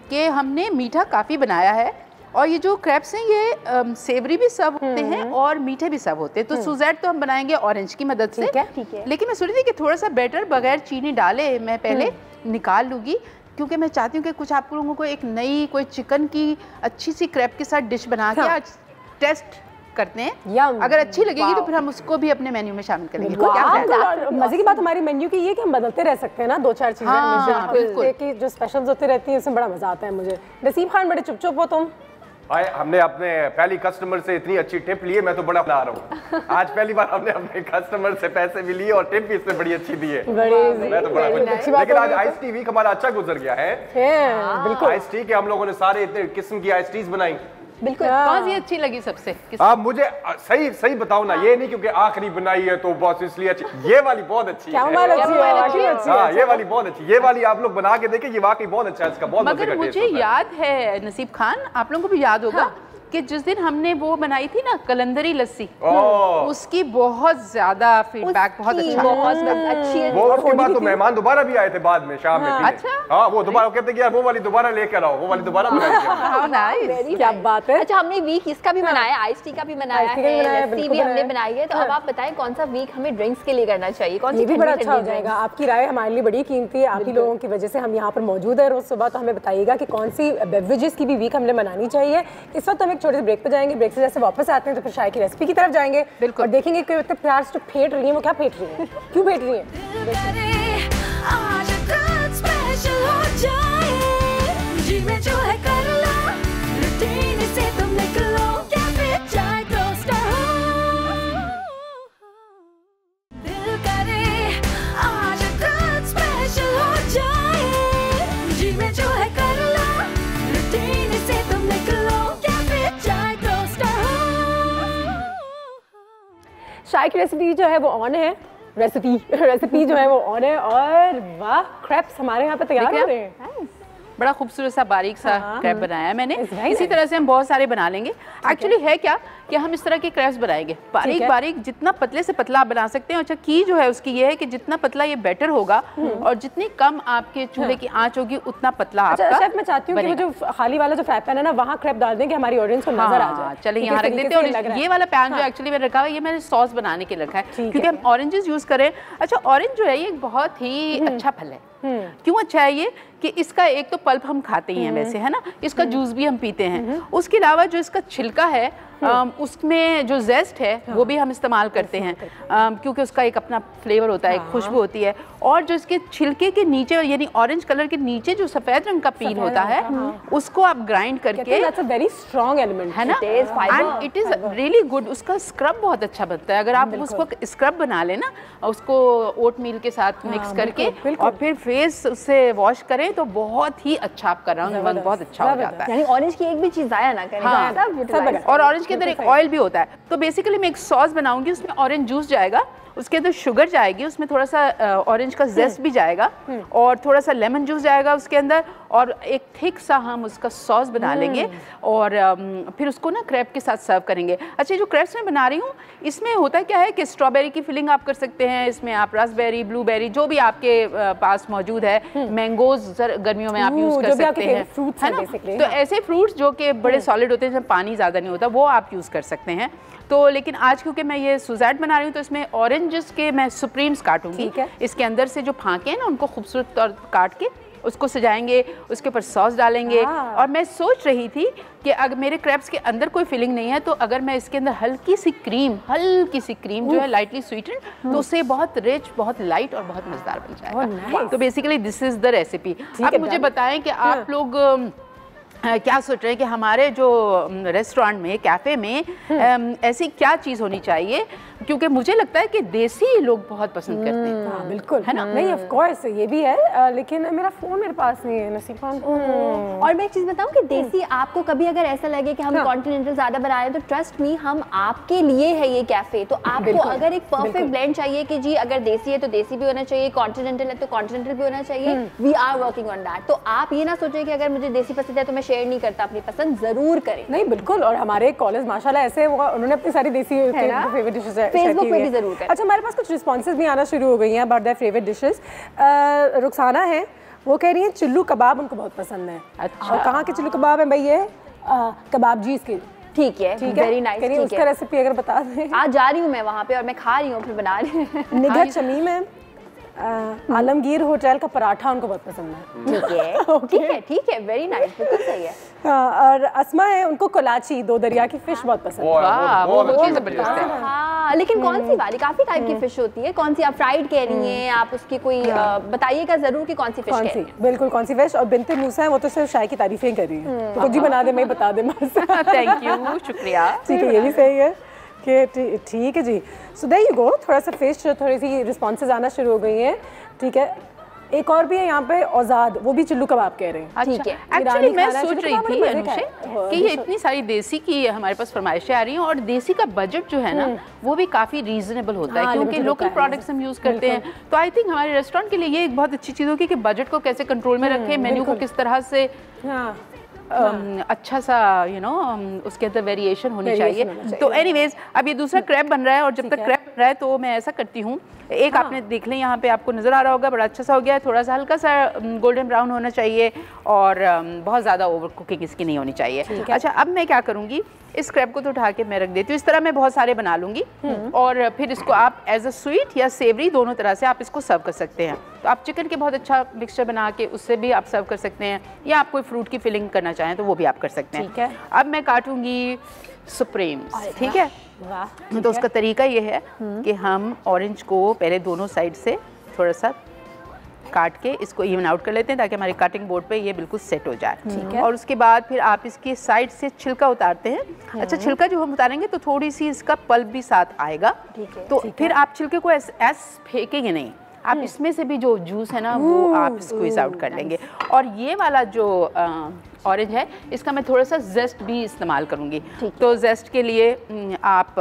कि हमने मीठा काफ़ी बनाया है, और ये जो क्रैप्स हैं ये सेवरी भी सर्व होते हैं और मीठे भी सर्व होते हैं। तो सुजेट तो हम बनाएंगे ऑरेंज की मदद से। ठीक है। लेकिन मैं सोच रही थी कि थोड़ा सा बैटर बगैर चीनी डाले मैं पहले निकाल लूँगी, क्योंकि मैं चाहती हूँ कि कुछ आप लोगों को एक नई कोई चिकन की अच्छी सी क्रैप के साथ डिश बना के आज टेस्ट करते हैं। अगर अच्छी लगेगी तो फिर हम उसको भी अपने मेन्यू में शामिल करेंगे। मजे की बात हमारी मेन्यू की ये कि हम बदलते रह सकते हैं ना 2-4 चीजें। हाँ, बिल्कुल, कि जो स्पेशल्स होती रहती हैं उसमें बड़ा मजा आता है मुझे। नसीब खान, बड़े चुप चुप हो तुम। हमने अपने पहली कस्टमर से इतनी अच्छी टिप ली है, मैं तो बड़ा बता रहा हूँ। आज पहली बार हमने अपने कस्टमर से पैसे भी लिए और टिप भी इसमें बड़ी अच्छी दी है। मैं तो बड़ा खुश। लेकिन आज आइस टी वीक हमारा अच्छा गुजर गया है। बिल्कुल, आइस टी के हम लोगों ने सारे इतने किस्म की आइस टीज बनाई। बिल्कुल। कौन सी अच्छी लगी सबसे? आप मुझे सही बताओ ना, ये नहीं क्योंकि आखिरी बनाई है तो बस इसलिए अच्छी। ये वाली बहुत अच्छी है। हाँ, ये वाली बहुत अच्छी। ये वाली आप लोग बना के देखें, ये वाकई बहुत अच्छा है, इसका बहुत मगर मुझे याद है नसीब खान, आप लोगों को भी याद होगा कि जिस दिन हमने वो बनाई थी ना कलंदरी लस्सी, उसकी बहुत ज्यादा फीडबैक बहुत अच्छा, बहुत अच्छी है। वो उसके बाद तो मेहमान दोबारा भी आए थे बाद में शाम में पीने। अच्छा, हाँ वो दोबारा कहते कि यार वो वाली दोबारा लेकर आओ, वो वाली दोबारा बनाई। क्या बात है। अच्छा, हमने वीक इसका भी बनाया, आइस टी का भी बनाया है, लस्सी भी हमने बनाई है। तो अब आप बताएं कौन सा वीक हमें ड्रिंक्स के लिए करना चाहिए, कौन सी? ये भी बड़ा अच्छा हो जाएगा। आपकी राय हमारे लिए बड़ी कीमती है, आप ही लोगों की वजह से हम यहाँ पर मौजूद है रोज सुबह। तो हमें बताइएगा कि कौन सी बेवरेजेस की भी वीक हमने मनानी चाहिए। इस वक्त हम एक छोटे से ब्रेक पे जाएंगे, ब्रेक से जैसे वापस आते हैं तो फिर चाय की रेसिपी की तरफ जाएंगे और देखेंगे कि मतलब प्यार से फेंट रही है, वो क्या फेंट रही है, क्यों फेंट रही है। आज कुछ स्पेशल हो जाए, जी में जो है कर लो, रूटीन से तुम निकलो, कैफे चाय टोस्टर हो। दिल करे आज कुछ स्पेशल हो जाए, जी में जो है कर लो, रूटीन से तुम निकलो, कैफे चाय टोस्टर हो। चाय की रेसिपी जो है वो ऑन है, रेसिपी जो है वो ऑन है। और वाह, क्रेप्स हमारे यहाँ पे तैयार हो रहे हैं। बड़ा खूबसूरत सा बारीक सा क्रैप बनाया है मैंने। इसी तरह से हम बहुत सारे बना लेंगे। एक्चुअली है क्या कि हम इस तरह के क्रैप्स बनाएंगे बारीक बारीक, जितना पतले से पतला आप बना सकते हैं। अच्छा, की जो है उसकी ये है कि जितना पतला ये बेटर होगा और जितनी कम आपके चूल्हे की आंच होगी उतना पतला आपका। अच्छा शेफ, मैं चाहती हूँ कि वो जो खाली वाला जो फ्राई पैन है ना, वहाँ क्रैप डाल दें कि हमारी ऑडियंस को नजर आ जाए। चलिए यहाँ रख देते हैं। और ये वाला पैन जो एक्चुअली मैंने रखा है, ये मैंने सॉस बनाने के रखा है क्योंकि हम ऑरेंजेस यूज करें। अच्छा, ऑरेंज जो है ये बहुत ही अच्छा फल है। क्यों अच्छा है ये कि इसका एक तो पल्प हम खाते ही हैं वैसे, है ना, इसका जूस भी हम पीते हैं। उसके अलावा जो इसका छिलका है उसमें जो जेस्ट है वो भी हम इस्तेमाल करते हैं क्योंकि उसका एक अपना फ्लेवर होता है, एक खुशबू होती है। और जो इसके छिलके के नीचे यानी ऑरेंज कलर के नीचे जो सफेद रंग का पील होता है उसको आप ग्राइंड करके, that's a very strong element, है ना, and it is really good. उसका स्क्रब बहुत अच्छा बनता है। अगर आप उसको स्क्रब बना लेना, उसको ओट मील के साथ मिक्स करके और फिर फेस उससे वॉश करें तो बहुत ही अच्छा आपका रंग बहुत अच्छा हो जाता है। यानी ऑरेंज की एक भी चीज आया ना करें। और ऑरेंज के अंदर एक ऑयल भी होता है। तो बेसिकली मैं एक सॉस बनाऊंगी, उसमें ऑरेंज जूस जाएगा, उसके अंदर शुगर जाएगी, उसमें थोड़ा सा ऑरेंज का जेस्ट भी जाएगा और थोड़ा सा लेमन जूस जाएगा उसके अंदर, और एक थिक सा हम उसका सॉस बना लेंगे और फिर उसको ना क्रैप के साथ सर्व करेंगे। अच्छा, जो क्रैप्स मैं बना रही हूँ इसमें होता क्या है कि स्ट्रॉबेरी की फिलिंग आप कर सकते हैं, इसमें आप रसबेरी, ब्लूबेरी जो भी आपके पास मौजूद है, मैंगोज गर्मियों में आप यूज कर सकते हैं, है ना। तो ऐसे फ्रूट्स जो कि बड़े सॉलिड होते हैं, जिसमें पानी ज़्यादा नहीं होता, वो आप यूज़ कर सकते हैं। तो लेकिन आज क्योंकि मैं ये सुज़ैड बना रही हूँ तो इसमें ऑरेंजेस के मैं सुप्रीम्स काटूंगी। इसके अंदर से जो फांके हैं ना उनको खूबसूरत तौर काट के उसको सजाएंगे, उसके ऊपर सॉस डालेंगे। और मैं सोच रही थी कि अगर मेरे क्रैप्स के अंदर कोई फिलिंग नहीं है तो अगर मैं इसके अंदर हल्की सी क्रीम जो है लाइटली स्वीटेंड, तो उससे बहुत रिच, बहुत लाइट और बहुत मजेदार बन जाएगा। तो basically this is the recipe. अब मुझे बताएं कि आप लोग क्या सोच रहे हैं कि हमारे जो रेस्टोरेंट में, कैफ़े में ऐसी क्या चीज़ होनी चाहिए, क्योंकि मुझे लगता है कि देसी लोग बहुत पसंद करते हैं। हाँ, बिल्कुल, है ना। नहीं, ऑफ कोर्स ये भी है, लेकिन मेरा फ़ोन मेरे पास नहीं है नसीफा। और मैं एक चीज़ बताऊं कि देसी आपको कभी अगर ऐसा लगे कि हम कॉन्टिनेंटल ज़्यादा बना रहे हैं तो ट्रस्ट मी, हम आपके लिए है ये कैफ़े। तो आपको अगर एक परफेक्ट ब्लेंड चाहिए कि जी अगर देसी है तो देसी भी होना चाहिए, कॉन्टिनेंटल है तो कॉन्टिनेंटल भी होना चाहिए, we are working on that. तो आप ये ना सोचें कि अगर मुझे देसी पसंद है तो मैं शेयर नहीं करता, अपनी पसंद जरूर करें। नहीं, बिल्कुल। और हमारे कॉलेज माशाल्लाह ऐसे उन्होंने अपनी सारी देसी फेवरेट डिशेस फेसबुक पे भी जरूर करें। अच्छा, हमारे पास कुछ रिस्पॉन्सेज भी आना शुरू हो गई हैं about their favourite dishes. Rukhsana है, वो कह रही हैं चिल्लू कबाब उनको बहुत पसंद है। अच्छा, और कहाँ के चिल्लू कबाब है भाई? ये कबाब जी इसके। ठीक है, वेरी नाइस। उसका रेसिपी अगर बता दें। आज जा रही हूँ मैं वहाँ पे और मैं खा रही हूँ, फिर बना रही हूँ। निगहत शमीम है, आलमगीर होटल का पराठा उनको बहुत पसंद है। ठीक है, वेरी नाइस, बिल्कुल सही है। और अस्मा है, उनको कोलाची, दो दरिया की फिश बहुत पसंद है। वो जबरदस्त है। हाँ, लेकिन कौन सी वाली? काफी टाइप की फिश होती है। कौन सी आप फ्राइड कह रही हैं? आप उसकी कोई बताइएगा जरूर कि कौन सी फिश कह रही हैं। बिल्कुल, कौन सी फिश। और बिनते मूसा है, वो तो सिर्फ शाही की तारीफें कर रही है, तो कुछ भी बना दे, मैं बता दे बस। थैंक यू, शुक्रिया। ठीक है, ये भी सही है कि ठीक है जी। सो देयर यू गो, थोड़ा सा फिश, थोड़ी सी रिस्पॉन्सेज आना शुरू हो गई हैं। ठीक है, एक और भी है यहाँ पे औजाद, वो भी चिल्लू कबाब कह रहे हैं। ठीक है। एक्चुअली मैं सोच रही थी अनुषे कि ये इतनी सारी देसी की हमारे पास फरमाइशें आ रही हैं और देसी का बजट जो है ना वो भी काफ़ी रीजनेबल होता है क्योंकि लोकल प्रोडक्ट्स हम यूज़ करते हैं। तो आई थिंक हमारे रेस्टोरेंट के लिए ये एक बहुत अच्छी चीज़ होगी कि बजट को कैसे कंट्रोल में रखें, मेन्यू को किस तरह से अच्छा सा उसके अंदर वेरिएशन होनी चाहिए। तो एनीवेज अब ये दूसरा क्रैब बन रहा है, और जब तक क्रैब बन रहा है तो मैं ऐसा करती हूँ, एक आपने देख लें यहाँ पे आपको नज़र आ रहा होगा, बड़ा अच्छा सा हो गया है, थोड़ा सा हल्का सा गोल्डन ब्राउन होना चाहिए और बहुत ज़्यादा ओवर कुकिंग इसकी नहीं होनी चाहिए। अच्छा, अब मैं क्या करूँगी, इस क्रैब को तो उठा के मैं रख देती हूँ। इस तरह मैं बहुत सारे बना लूँगी और फिर इसको आप एज अ स्वीट या सेवरी दोनों तरह से आप इसको सर्व कर सकते हैं। तो आप चिकन के बहुत अच्छा मिक्सचर बना के उससे भी आप सर्व कर सकते हैं, या आप कोई फ्रूट की फिलिंग करना चाहें तो वो भी आप कर सकते हैं। ठीक है। अब मैं काटूंगी सुप्रीम्स, ठीक है। वाह, तो उसका तरीका ये है कि हम ऑरेंज को पहले दोनों साइड से थोड़ा सा काट के इसको इवन आउट कर लेते हैं ताकि हमारे कटिंग बोर्ड पे ये बिल्कुल सेट हो जाए। ठीक है। और उसके बाद फिर आप इसके साइड से छिलका उतारते हैं। अच्छा, छिलका जो हम उतारेंगे तो थोड़ी सी इसका पल्प भी साथ आएगा। तो फिर आप छिलके को ऐसे फेंकेंगे नहीं, आप इसमें से भी जो जूस है ना वो आप स्क्वीज आउट कर लेंगे। और ये वाला जो ऑरेंज है इसका मैं थोड़ा सा जेस्ट भी इस्तेमाल करूँगी। तो जेस्ट के लिए आप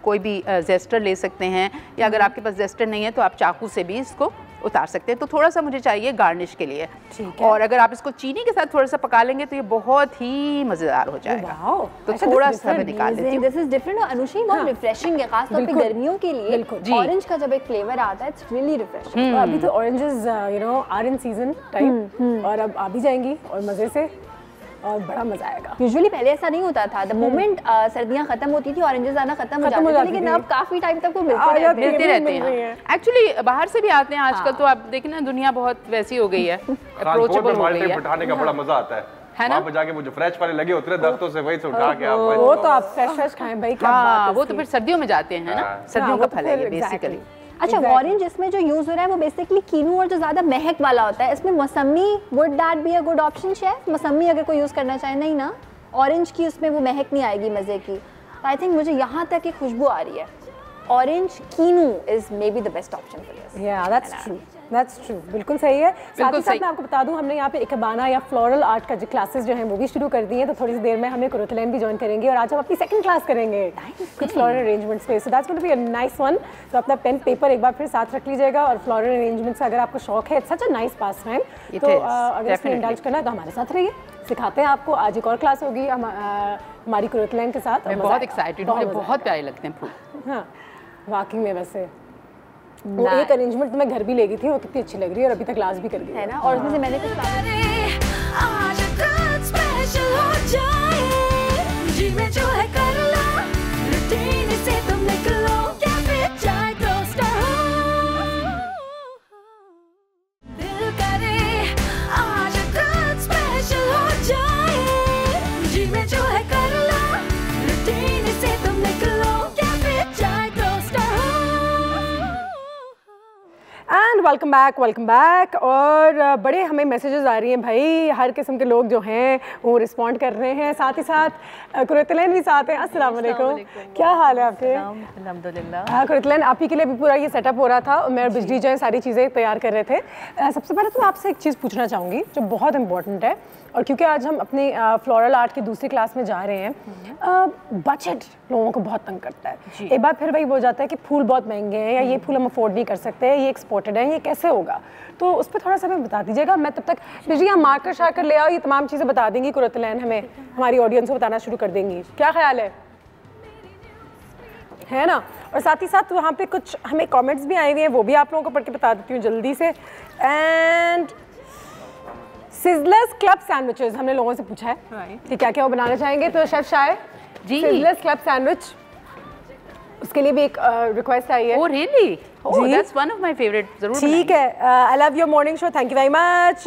कोई भी जेस्टर ले सकते हैं, या अगर आपके पास जेस्टर नहीं है तो आप चाकू से भी इसको उतार सकते हैं। तो थोड़ा सा मुझे चाहिए गार्निश के लिए। और अगर आप इसको चीनी के साथ थोड़ा सा पका लेंगे तो ये बहुत ही मज़ेदार हो जाएगा। तो थोड़ा सा मैं निकाल लेती हूँ। दिस इज डिफरेंट और अनुषी बहुत रिफ्रेशिंग है, खास तौर पे गर्मियों के लिए। ऑरेंज का जब एक फ्लेवर आता है इट्स रियली रिफ्रेशिंग। अभी तो oranges are in season type, और अब आ भी जाएंगी और मज़े से, और बड़ा मजा आएगा। यूजुअली पहले ऐसा नहीं होता था, द मोमेंट सर्दियां खत्म होती थी ऑरेंजेस आना खत्म हो जाते थे, लेकिन अब काफी टाइम तक वो मिलते रहते हैं। एक्चुअली बाहर से भी आते हैं आजकल। तो आप देखें ना, दुनिया बहुत वैसी हो गई है, अप्रोचेबल हो गई है। उठाने का बड़ा मजा आता है ना, वहाँ पे जाके वो जो फ्रेश वाले लगे होते हैं दरख्तों से, वही से उठा के आप वो तो आप फ्रेश खाएं भाई, क्या बात है। वो तो फिर सर्दियों में जाते हैं ना, सर्दियों का फल है ये बेसिकली। अच्छा, ऑरेंज इसमें जो यूज हो रहा है वो बेसिकली कीनू और जो ज्यादा महक वाला होता है, इसमें मौसमी, would that be a good option chef? मौसमी अगर कोई यूज करना चाहे? नहीं ना, ऑरेंज की उसमें वो महक नहीं आएगी मजे की। आई थिंक मुझे यहाँ तक की खुशबू आ रही है। Orange kinnow is may be the best option for this. या दैट्स ट्रू, बिल्कुल सही है। साथ ही साथ मैं आपको बता दूं, हमने यहाँ पे इकबाना या फ्लोरल आर्ट का जो क्लासेस जो हैं वो भी शुरू कर दी हैं। तो थोड़ी सी देर में हमें कुरुतलैन भी ज्वाइन करेंगे, और आज हम अपनी सेकंड क्लास करेंगे कुछ फ्लोरल अरेंजमेंट्स पे। So that's going to be a nice one. तो अपना पेन पेपर एक बार फिर साथ रख लीजिएगा, और फ्लोरल अरेंजमेंट्स का अगर आपको शौक है, it's such a nice pass time, तो अगर इसमें इंडल्ज करना है तो हमारे साथ रहिए, सिखाते हैं आपको। आज एक और क्लास होगी हमारी कुरुतलैन के साथ। मैं बहुत एक्साइटेड हूँ, मुझे बहुत प्यारे लगते हैं फूल। हाँ, वाकई में वैसे वो एक अरेंजमेंट तो मैं घर भी ले गई थी, वो कितनी अच्छी लग रही है, और अभी तक क्लास भी कर गई है ना। और उसमें से मैंने कुछ आज रात स्पेशल हो जाए, जी में जो है कर लो, रूटीन से तुम निकलो, कैफे चाय टोस्टर हो, दिल करे आज रात स्पेशल हो जाए, जी में जो है कर लो, रूटीन से तुम निकलो, कैफे चाय टोस्टर हो। And welcome back. और बड़े हमें मैसेजेस आ रही हैं भाई, हर किस्म के लोग जो हैं वो रिस्पॉन्ड कर रहे हैं। साथ ही साथ कुरुतलैन भी साथ हैं। अस्सलाम वालेकुम, क्या हाल है आपके? अल्हम्दुलिल्लाह। हाँ, कुरुतलैन आप ही के लिए भी पूरा ये सेटअप हो रहा था, और मैं और बिजली जो है सारी चीज़ें तैयार कर रहे थे। सबसे पहले तो मैं आपसे एक चीज़ पूछना चाहूँगी जो बहुत इंपॉर्टेंट है, और क्योंकि आज हम अपनी फ्लोरल आर्ट की दूसरी क्लास में जा रहे हैं, बजट लोगों को बहुत तंग करता है। एक बार फिर वही हो जाता है कि फूल बहुत महंगे हैं, या ये फूल हम अफोर्ड नहीं कर सकते, ये एक्सपोर्टेड है, ये कैसे होगा? तो उस पर थोड़ा सा हमें बता दीजिएगा। मैं तब तक बिजली हम मार्कर शार्कर ले आओ, ये तमाम चीज़ें बता देंगी कुरुतलैन, हमें हमारी ऑडियंस को बताना शुरू कर देंगी। क्या ख्याल है ना? और साथ ही साथ वहाँ पे कुछ हमें कमेंट्स भी आए हुए हैं, वो भी आप लोगों को पढ़ के बता देती हूँ जल्दी से। एंड सिज़लर्स क्लब सैंडविचेस हमने लोगों से पूछा है कि क्या क्या वो बनाना चाहेंगे, तो शेफ शाय जी सिज़लर्स क्लब सैंडविच, उसके लिए भी एक रिक्वेस्ट आई है। Oh really? Oh that's one of my favourite. जरूर ठीक है। I love your morning show, thank you very much.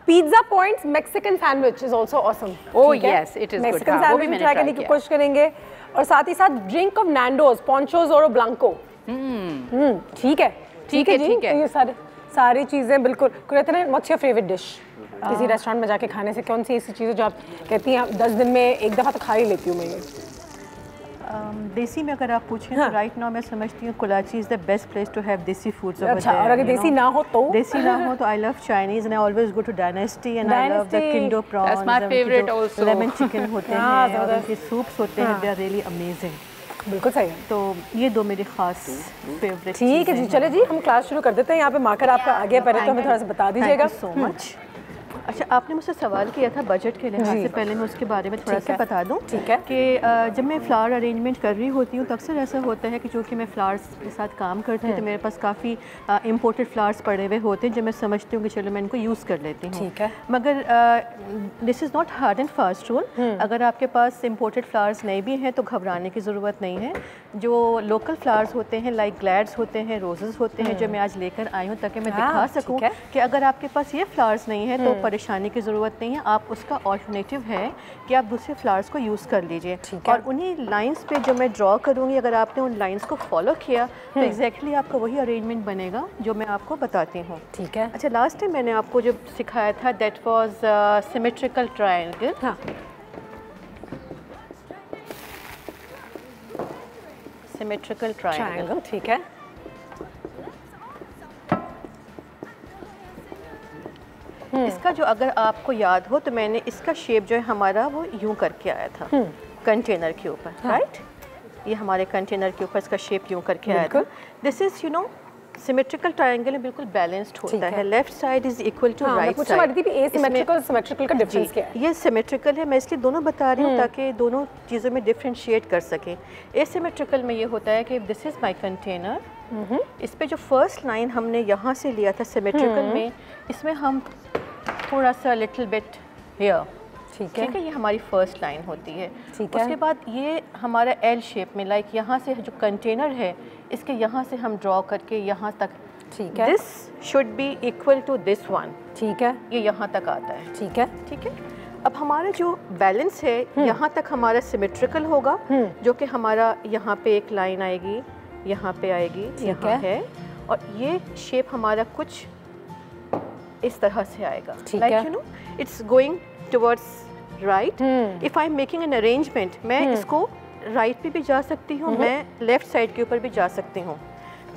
Pizza points Mexican sandwich is also awesome. Oh yes, it is good. Mexican sandwich try करने की कोशिश करेंगे। और साथ ही साथ ड्रिंक ऑफ नैंडोज, पॉन्चोज और ब्लांको। ठीक है जी। ये सारी चीज़ें बिल्कुल। कुरुतलैन, व्हाट्स योर फेवरेट डिश? किसी रेस्टोरेंट में जाके खाने से कौन सी ऐसी चीज़ें जो आप कहती हैं 10 दिन में एक दफ़ा तो खा ही लेती हूँ मैं ये? देसी में अगर आप पूछें तो राइट नाउ मैं समझती हूँ Karachi is the best place to have desi foods. अच्छा, और अगर देसी ना हो तो? देसी ना हो तो I love Chinese and I always go to Dynasty and I love the kindo prawns. That's my favourite also. Lemon chicken होते हैं और उनके सूप्स होते हैं, दे आर रियली अमेजिंग। बिल्कुल सही है। तो ये दो मेरी खास फेवरेट। ठीक है जी, चले जी हम क्लास शुरू कर देते हैं। यहाँ पे मार्कर आपका आ गया, पहले तो हमें थोड़ा सा बता दीजिएगा। So much. अच्छा, आपने मुझसे सवाल किया था बजट के लिहाज से, पहले मैं उसके बारे में थोड़ा सा बता दूं। ठीक है। कि जब मैं फ़्लावर अरेंजमेंट कर रही होती हूँ तो अक्सर ऐसा होता है कि चूँकि मैं फ़्लावर्स के साथ काम करती हूँ तो मेरे पास काफ़ी इम्पोर्टेड फ़्लावर्स पड़े हुए होते हैं जो मैं समझती हूँ कि चलो मैं इनको यूज़ कर लेती हूँ। ठीक है। मगर this is not hard and fast rule. अगर आपके पास इम्पोर्टेड फ़्लावर्स नहीं भी हैं तो घबराने की ज़रूरत नहीं है। जो लोकल फ़्लावर्स होते हैं लाइक ग्लैड्स होते हैं, रोजेज़ होते हैं, जो मैं आज लेकर आई हूँ ताकि मैं दिखा सकूँ कि अगर आपके पास ये फ्लावर्स नहीं है तो परेशानी की ज़रूरत नहीं है। आप उसका ऑल्टरनेटिव है कि आप दूसरे फ्लावर्स को यूज़ कर लीजिए। और उन्हीं लाइंस पे जो मैं ड्रॉ करूँगी, अगर आपने उन लाइंस को फॉलो किया तो एग्जैक्टली आपका वही अरेंजमेंट बनेगा जो मैं आपको बताती हूँ। ठीक है। अच्छा, लास्ट टाइम मैंने आपको जो सिखाया था दैट वाज सिमेट्रिकल ट्रायंगल। हाँ, सिमेट्रिकल ट्रायंगल। ठीक है। इसका जो अगर आपको याद हो तो मैंने इसका शेप जो है हमारा वो यूं करके आया था कंटेनर के ऊपर। राइट, ये हमारे कंटेनर के ऊपर इसका शेप यूं करके आया था। This is you know symmetrical triangle में बिल्कुल बैलेंस्ड होता है। Left side is equal to right side. Asymmetrical symmetrical का डिफरेंस क्या है? ये सिमेट्रिकल है, मैं इसलिए दोनों बता रही हूँ ताकि दोनों चीज़ों में डिफरेंशिएट कर सकें। एसिमेट्रिकल में ये होता है कि दिस इज माय कंटेनर, इस पे जो फर्स्ट लाइन हमने यहाँ से लिया था सिमेट्रिकल में, इसमें हम थोड़ा सा लिटिल बिट हियर, ठीक है, ये हमारी फर्स्ट लाइन होती है। उसके बाद ये हमारा एल शेप में, लाइक यहाँ से जो कंटेनर है इसके यहाँ से हम ड्रॉ करके यहाँ तक, ठीक है, this should be equal to this one, ठीक है, ये यहाँ तक आता है। ठीक है, ठीक है। अब हमारा जो बैलेंस है यहाँ तक हमारा सिमेट्रिकल होगा, जो कि हमारा यहाँ पे एक लाइन आएगी, यहाँ पे आएगी, यहाँ है, और ये शेप हमारा कुछ इस तरह से आएगा। Like you know it's going towards right. If I am making an arrangement, मैं इसको राइट पे भी जा सकती हूँ, मैं लेफ्ट साइड के ऊपर भी जा सकती हूँ।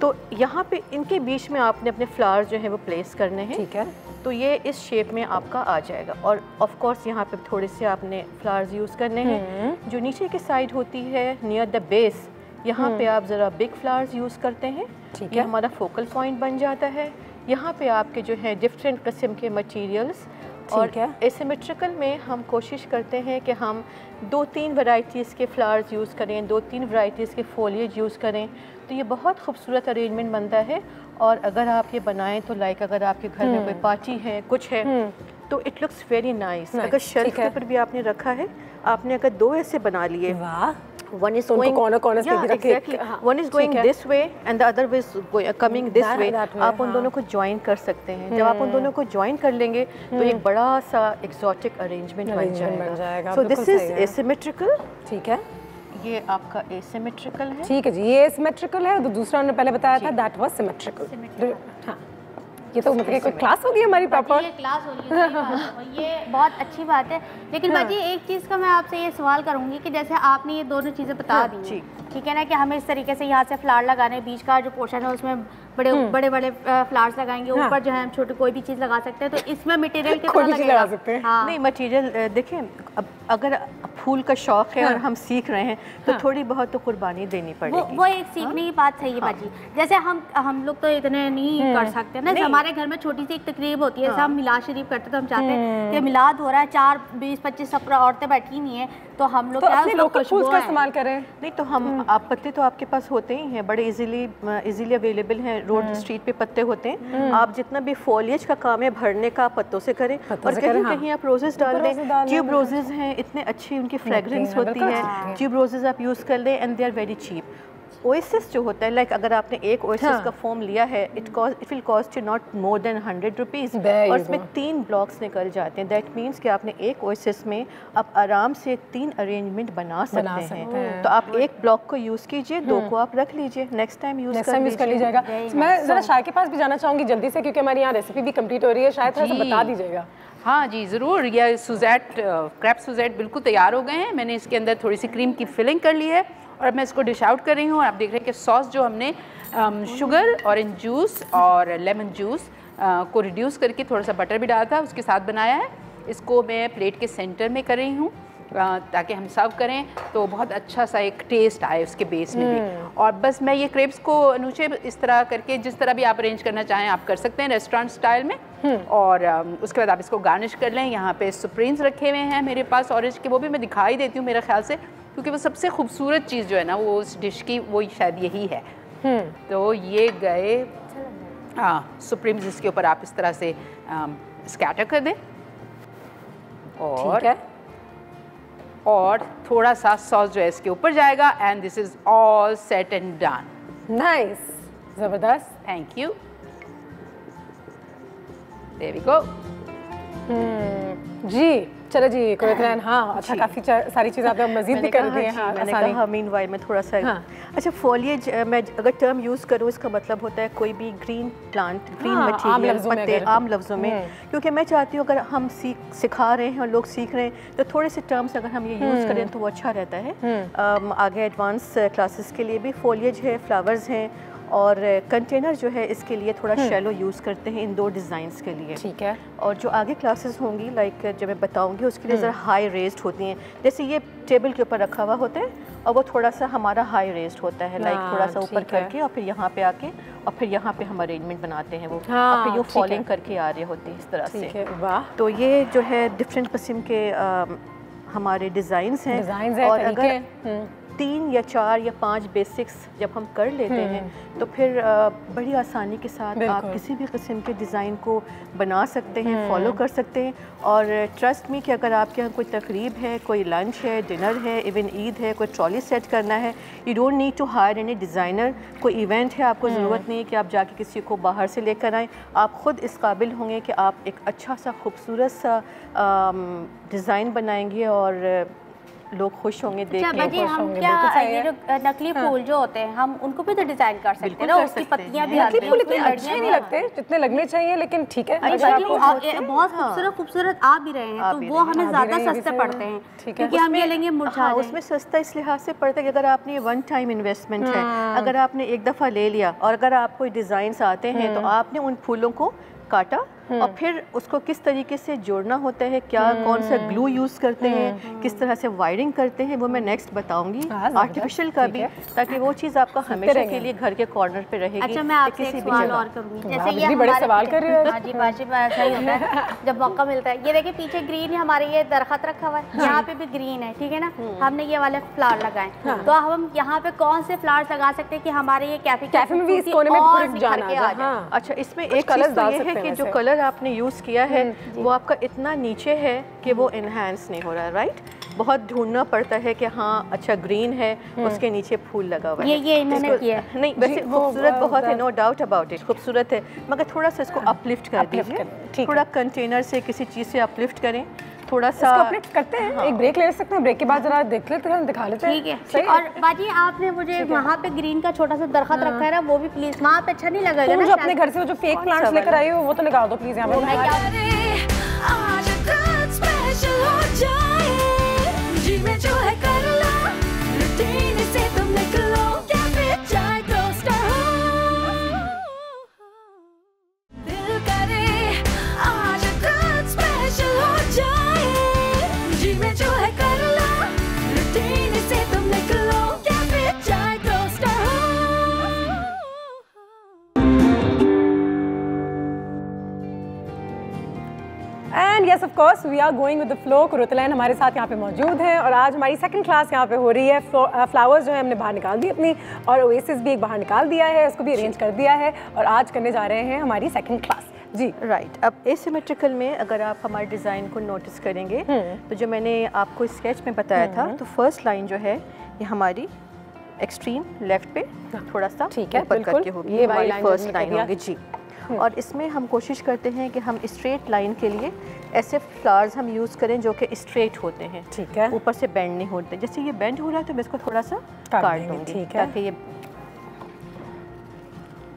तो यहाँ पे इनके बीच में आपने अपने फ्लावर्स जो है वो प्लेस करने हैं। ठीक है। तो ये इस शेप में आपका आ जाएगा। और ऑफ कोर्स यहाँ पे थोड़े से आपने फ्लावर्स यूज़ करने हैं। जो नीचे की साइड होती है नियर द बेस, यहाँ पे आप ज़रा बिग फ्लावर्स यूज़ करते हैं। ठीक है, हमारा फोकल पॉइंट बन जाता है। यहाँ पे आपके जो है डिफरेंट किस्म के मटेरियल्स, और एसिमेट्रिकल में हम कोशिश करते हैं कि हम 2-3 वैरायटीज़ के फ्लावर्स यूज़ करें, 2-3 वैरायटीज़ के फोलिएज यूज़ करें, तो ये बहुत खूबसूरत अरेंजमेंट बनता है। और अगर आप ये बनाएं तो लाइक अगर आपके घर में कोई पार्टी है, कुछ है, तो इट लुक्स वेरी नाइस। अगर शेल्फ के ऊपर भी आपने रखा है, आपने अगर 2 ऐसे बना लिए, one is going one is going this way and the other is coming this way, आप उन दोनों को ज्वाइन कर सकते हैं। जब आप उन दोनों को ज्वाइन कर लेंगे तो एक बड़ा सा एक्सोटिक अरेंजमेंट बन जाएगा। So this is asymmetrical. ठीक है, ये आपका एसिमेट्रिकल है। ठीक है जी, ये एसिमेट्रिकल है। तो दूसरा हमने पहले बताया था दैट वाज सिमेट्रिकल। हाँ, ये तो मतलब कोई क्लास होगी हमारी प्रॉपर, ये क्लास होगी, ये बहुत अच्छी बात है। लेकिन बाजी एक चीज़ का मैं आपसे ये सवाल करूंगी कि जैसे आपने ये दोनों चीज़ें बता दी, ठीक है ना, कि हमें इस तरीके से यहाँ से फ्लावर लगाने, बीच का जो पोर्शन है उसमें बड़े बड़े फ्लावर्स लगाएंगे, ऊपर जो है हम छोटी कोई भी चीज़ लगा सकते हैं। तो इसमें मटेरियल कितना लगेगा? हाँ। नहीं, मटेरियल देखिए, अब अगर फूल का शौक है और हम सीख रहे हैं तो थोड़ी बहुत तो कुर्बानी देनी पड़ेगी। वो एक सीखने की बात सही है बाजी। जैसे हम लोग तो इतने नहीं कर सकते ना, हमारे घर में छोटी सी एक तकरीब होती है, जैसे हम मिलाद शरीफ करते तो हम चाहते हैं कि मिलाद हो रहा है, 4, 20, 25 औरतें बैठी हुई हैं, तो हम लोग क्या लोकल फूल्स का इस्तेमाल करें। नहीं तो हम आप पत्ते तो आपके पास होते ही हैं, बड़े इजीली अवेलेबल हैं, रोड स्ट्रीट पे पत्ते होते हैं। आप जितना भी फॉलिएज का काम है भरने का, पत्तों से करें। और कहीं कहीं आप रोजेस डाल दें, ट्यूब रोजेस हैं, इतने अच्छी उनकी फ्रेग्रेंस होती है। ट्यूब रोजेस आप यूज़ कर लें and they are very cheap. Oasis जो होता है, लाइक अगर आपने एक ओएसिस का फॉर्म लिया है, it will cost you not more than 100 rupees, और इसमें 3 ब्लॉक्स निकल जाते हैं। दैट मीन्स कि आपने एक ओएसिस में आप आराम से 3 अरेंजमेंट बना सकते हैं। तो आप एक ब्लॉक को यूज़ कीजिए, 2 को आप रख लीजिए, नेक्स्ट टाइम यूज़ कर लीजिएगा। मैं ज़रा शाह के पास भी जाना चाहूँगी जल्दी से, क्योंकि हमारी यहाँ रेसिपी भी कम्प्लीट हो रही है। शायद थोड़ा सा बता दीजिएगा। हाँ जी, ज़रूर। यह सुज़ैट, क्रैप सुज़ैट बिल्कुल तैयार हो गए हैं। मैंने इसके अंदर थोड़ी सी क्रीम की फिलिंग कर ली है और मैं इसको डिश आउट कर रही हूँ। और आप देख रहे हैं कि सॉस जो हमने शुगर, ऑरेंज जूस और लेमन जूस को रिड्यूस करके थोड़ा सा बटर भी डाला था, उसके साथ बनाया है। इसको मैं प्लेट के सेंटर में कर रही हूँ ताकि हम सर्व करें तो बहुत अच्छा सा एक टेस्ट आए उसके बेस में भी। और बस मैं ये क्रेप्स को नीचे इस तरह करके जिस तरह भी आप अरेंज करना चाहें आप कर सकते हैं रेस्टोरेंट स्टाइल में। और उसके बाद आप इसको गार्निश कर लें। यहाँ पे सुप्रीम्स रखे हुए हैं मेरे पास ऑरेंज के, वो भी मैं दिखाई देती हूँ मेरे ख्याल से, क्योंकि वो सबसे खूबसूरत चीज़ जो है ना वो उस डिश की वो शायद यही है। तो ये गए सुप्रीम्स, इसके ऊपर आप इस तरह से स्कैटर कर दें और थोड़ा सा सॉस जो है इसके ऊपर जाएगा। And this is all set and done. Nice, जबरदस्त, thank you. There we go. जी चलो जी कुरैन, हाँ अच्छा काफ़ी सारी चीज़ें आपने मज़ीद भी कर दी हैं। हाँ, मैंने कहा मीनवाइल में थोड़ा सा अच्छा फॉलिएज मैं अगर टर्म यूज़ करूँ इसका मतलब होता है कोई भी ग्रीन प्लांट, ग्रीन मटीरियल, पत्ते आम लफ्ज़ों में, क्योंकि मैं चाहती हूँ अगर हम सिखा रहे हैं और लोग सीख रहे हैं तो थोड़े से टर्म्स अगर हम ये यूज़ करें तो वो अच्छा रहता है। आगे एडवांस क्लासेस के लिए भी फॉलिएज है, फ्लावर्स हैं और कंटेनर जो है इसके लिए थोड़ा शैलो यूज़ करते हैं इंडोर डिज़ाइंस के लिए। ठीक है। और जो आगे क्लासेस होंगी लाइक जो मैं बताऊंगी उसके लिए ज़रा हाई रेस्ड होती हैं, जैसे ये टेबल के ऊपर रखा हुआ होता है और वो थोड़ा सा हमारा हाई रेस्ड होता है, लाइक थोड़ा सा ऊपर करके और फिर यहाँ पे आके और फिर यहाँ पे हम अरेंजमेंट बनाते हैं वो और फिर ये फॉलिंग करके आ रही होती है इस तरह से। वाह। तो ये जो है डिफरेंट किस्म के हमारे डिज़ाइंस हैं और अगर 3 या 4 या 5 बेसिक्स जब हम कर लेते हैं तो फिर बड़ी आसानी के साथ आप किसी भी किस्म के डिज़ाइन को बना सकते हैं, फॉलो कर सकते हैं। और ट्रस्ट मी कि अगर आपके यहाँ कोई तकरीब है, कोई लंच है, डिनर है, इवन ईद है, कोई ट्रॉली सेट करना है, you don't need to hire any designer. कोई इवेंट है, आपको ज़रूरत नहीं है कि आप जाके किसी को बाहर से लेकर आएँ। आप ख़ुद इस काबिल होंगे कि आप एक अच्छा सा खूबसूरत सा डिज़ाइन बनाएंगे और लोग खुश होंगे देख के। हम क्या ये जो नकली फूल जो होते हैं हम उनको भी तो डिजाइन कर सकते हैं ना, उसकी पत्तियां भी आती हैं। फूल इतने अच्छे नहीं लगते जितने लगने चाहिए, लेकिन ठीक है बहुत खूबसूरत आ भी रहे हैं तो वो हमें ज्यादा सस्ते पड़ते हैं क्योंकि हम ये लेंगे मुरझा जाए। उसमें सस्ता इस लिहाज से पड़ता है कि अगर आपने वन टाइम इन्वेस्टमेंट है, अगर आपने एक दफ़ा ले लिया और अगर आप कोई डिज़ाइन आते हैं तो आपने उन फूलों को काटा और फिर उसको किस तरीके से जोड़ना होता है, क्या कौन सा ग्लू यूज़ करते हैं, किस तरह से वायरिंग करते हैं, वो मैं नेक्स्ट बताऊंगी आर्टिफिशियल का भी, ताकि वो चीज़ आपका हमेशा के लिए घर के कॉर्नर पे रहेगी। अच्छा मैं आपसे एक सवाल और करूँगी, जैसे ये बड़े सवाल कर रहे हो जी बाजी ऐसा ही होता है जब मौका मिलता है। ये देखिए पीछे ग्रीन है, हमारे ये दरख्त रखा हुआ है, यहाँ पे भी ग्रीन है, ठीक है ना। हमने ये वाले फ्लावर लगाए तो हम यहाँ पे कौन से फ्लावर्स लगा सकते हैं कि हमारे ये कैफे में भी इस कोने में जाना। अच्छा इसमें एक चीज़ तो ये है कि जो कलर आपने यूज़ किया है वो आपका इतना नीचे है कि वो इनहेंस नहीं हो रहा है, राइट। बहुत ढूंढना पड़ता है कि हाँ अच्छा ग्रीन है उसके नीचे फूल लगा हुआ है। ये इन्होंने किया है। नहीं वैसे खूबसूरत बहुत है, नो डाउट अबाउट इट, खूबसूरत है, मगर थोड़ा सा इसको अपलिफ्ट कर दीजिए, थोड़ा कंटेनर से किसी चीज़ से अपलिफ्ट करें थोड़ा सा। अपलिफ्ट करते हैं, एक ब्रेक ले सकते हैं, ब्रेक के बाद जरा देख लेते हैं, दिखा लेते हैं। ठीक है। और बाजी आपने मुझे वहाँ पे ग्रीन का छोटा सा दरख्त रखा है ना, वो भी प्लीज वहाँ पे अच्छा नहीं लगेगा ना। जो अपने घर से जो फेक प्लांट्स लेकर आई हो वो तो निकाल दो प्लीज यहाँ पे। Yes, of course, we are going with the flow. कुरुतलैन हमारे साथ यहाँ पे मौजूद हैं और आज हमारी सेकंड क्लास यहाँ पे हो रही है। फ्लावर्स जो है हमने बाहर निकाल दी अपनी और ओएसिस भी एक बाहर निकाल दिया है, उसको भी अरेंज कर दिया है और आज करने जा रहे हैं हमारी सेकंड क्लास। जी राइट। अब एसिमेट्रिकल में अगर आप हमारे डिज़ाइन को नोटिस करेंगे तो जो मैंने आपको स्केच में बताया था तो फर्स्ट लाइन जो है ये हमारी एक्सट्रीम लेफ्ट पे थोड़ा सा ऊपर करके होगी, ये हमारी फर्स्ट लाइन होगी जी। और इसमें हम कोशिश करते हैं कि हम स्ट्रेट लाइन के लिए ऐसे फ्लावर्स हम यूज़ करें जो कि स्ट्रेट होते हैं, ठीक है, ऊपर से बेंड नहीं होते। जैसे ये बेंड हो रहा है तो मैं इसको थोड़ा सा काट दूँगी, ठीक है, ताकि ये।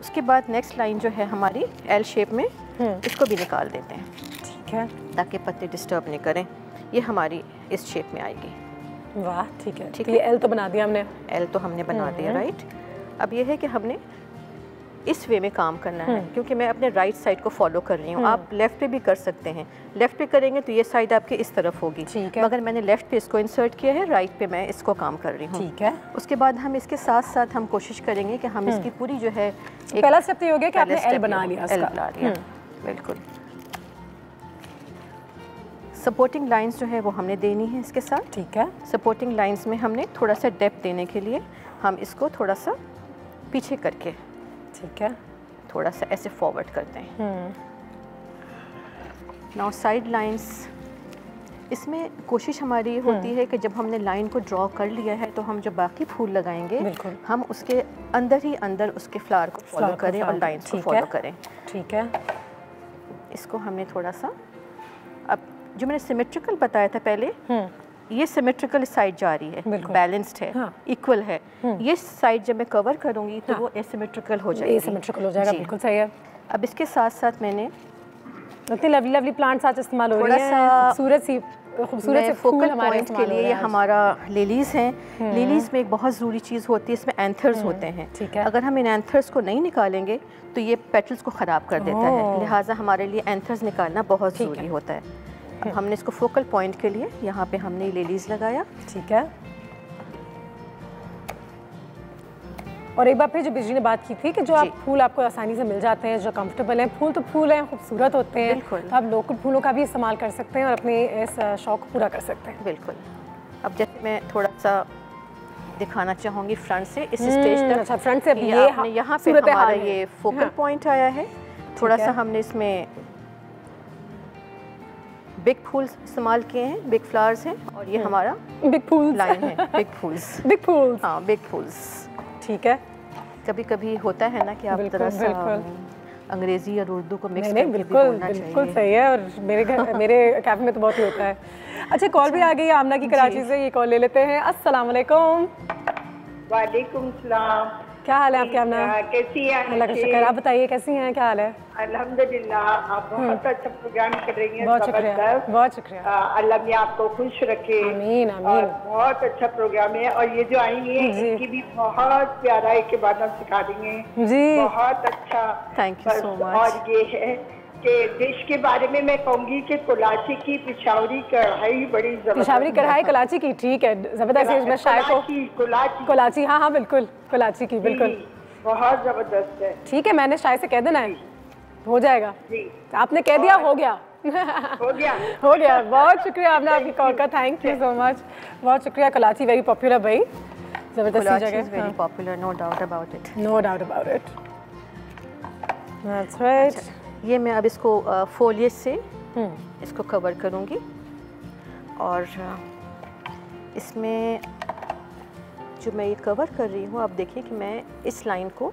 उसके बाद नेक्स्ट लाइन जो है हमारी एल शेप में, इसको भी निकाल देते हैं, ठीक है, ताकि पत्ते डिस्टर्ब नहीं करें। ये हमारी इस शेप में आएगी। वाह ठीक है, ठीक है। एल तो बना दिया हमने, एल तो हमने बना दिया, राइट। अब ये है कि हमने इस वे में काम करना है, क्योंकि मैं अपने राइट साइड को फॉलो कर रही हूँ। आप लेफ़्ट पे भी कर सकते हैं, लेफ़्ट पे करेंगे तो ये साइड आपके इस तरफ होगी, मगर मैंने लेफ़्ट पे इसको इंसर्ट किया है, राइट पे मैं इसको काम कर रही हूँ। ठीक है। उसके बाद हम इसके साथ साथ हम कोशिश करेंगे कि हम इसकी पूरी जो है पहला स्टेप ये हो गया कि आपने एल बना लिया, एल बना लिया, बिल्कुल। सपोर्टिंग लाइंस जो है वो हमने देनी है इसके साथ। ठीक है। सपोर्टिंग लाइंस में हमने थोड़ा सा डेप्थ देने के लिए हम इसको थोड़ा सा पीछे करके, ठीक है, थोड़ा सा ऐसे फॉरवर्ड करते हैं। नाउ साइड लाइंस, इसमें कोशिश हमारी ये होती है कि जब हमने लाइन को ड्रॉ कर लिया है तो हम जो बाकी फूल लगाएंगे हम उसके अंदर ही अंदर उसके फ्लावर को फॉलो करें और लाइंस को फॉलो करें। ठीक है। इसको हमने थोड़ा सा, अब जो मैंने सिमेट्रिकल बताया था पहले, ये सिमेट्रिकल साइड जा रही है, बैलेंस्ड है, इक्वल है। ये साइड जब मैं कवर करूंगी तो वो एसिमेट्रिकल हो जाएगी, एसिमेट्रिकल हो जाएगा, बिल्कुल सही है। अब इसके साथ साथ मैंने इतनी लवली लवली प्लांट्स आज इस्तेमाल हो रही हैं, खूबसूरत से फोकल पॉइंट के लिए ये हमारा लिलीज़ हैं। लिलीज़ में एक बहुत ज़रूरी चीज़ होती है, इसमें एंथर्स होते हैं। ठीक है। अगर हम इन एंथर्स को नहीं निकालेंगे तो ये पेटल्स को ख़राब कर देता है, लिहाजा हमारे लिए एंथर्स निकालना बहुत ज़रूरी होता है। अब हमने इसको फोकल पॉइंट के लिए यहाँ पे हमने लिलीज़ लगाया। ठीक है। और एक बार फिर जो बिजली ने बात की थी कि जो आप फूल आपको आसानी से मिल जाते हैं, जो कंफर्टेबल हैं, फूल तो फूल हैं, खूबसूरत होते हैं, तो आप लोकल फूलों का भी इस्तेमाल कर सकते हैं और अपने इस शौक को पूरा कर सकते हैं। बिल्कुल। अब जैसे मैं थोड़ा सा दिखाना चाहूँगी फ्रंट से, इस स्टेज तक। अच्छा, फ्रंट से ये यहाँ पे हमारा ये फोकल पॉइंट आया है। थोड़ा सा हमने इसमें बिग फूल्स इस्तेमाल किए हैं, बिग फ्लावर्स हैं, और ये हमारा बिग फूल्स लाइन है, बिग फूल्स। बिग फूल्स, हाँ, बिग फूल्स। ठीक है। कभी कभी होता है ना कि आप तरह से अंग्रेजी और उर्दू को मिक्स करके बिल्कुल बोलना चाहिए। बिल्कुल सही है, और मेरे कैफे में तो बहुत ही होता है। अच्छा, कॉल भी आ गई है आमना की कराची से, ये कॉल ले लेते हैं। अस्सलाम वालेकुम। वालेकुम सलाम। क्या हाल है आपके आमना? कैसी हैं? अल्लाह का शुक्र। आप बताइए कैसी हैं, क्या हाल है? अल्हम्दुलिल्लाह, आप बहुत अच्छा प्रोग्राम कर रही हैं। बहुत शुक्रिया, बहुत शुक्रिया। अल्लाह ने आपको खुश रखे। आमीन आमीन। बहुत अच्छा प्रोग्राम है, और ये जो आई है इनकी भी बहुत प्यारा एक इबादत सिखा रही हैं जी, बहुत अच्छा। Thank you so much. और ये है कि डिश के बारे में मैं कहूँगी कि कोलाची की पिशावरी कढ़ाई बड़ी जबरदस्त। पिशावरी कढ़ाई कोलाची की, ठीक है, जबरदस्त। मैं शायद कोलाची, हाँ हाँ बिल्कुल, कोलाची की, बिल्कुल बहुत जबरदस्त है। ठीक है, मैंने शायद से कह देना है, हो जाएगा जी। आपने कह दिया, हो गया हो गया हो गया। बहुत शुक्रिया आपने आपकी कॉल का, थैंक यू सो मच, बहुत शुक्रिया। कोलाची वेरी पॉपुलर भाई, जबरदस्त जगह, very popular, no doubt about it, no doubt about it, that's right. ये मैं अब इसको फोलिएज से इसको कवर करूँगी, और इसमें जो मैं ये कवर कर रही हूँ, आप देखिए कि मैं इस लाइन को,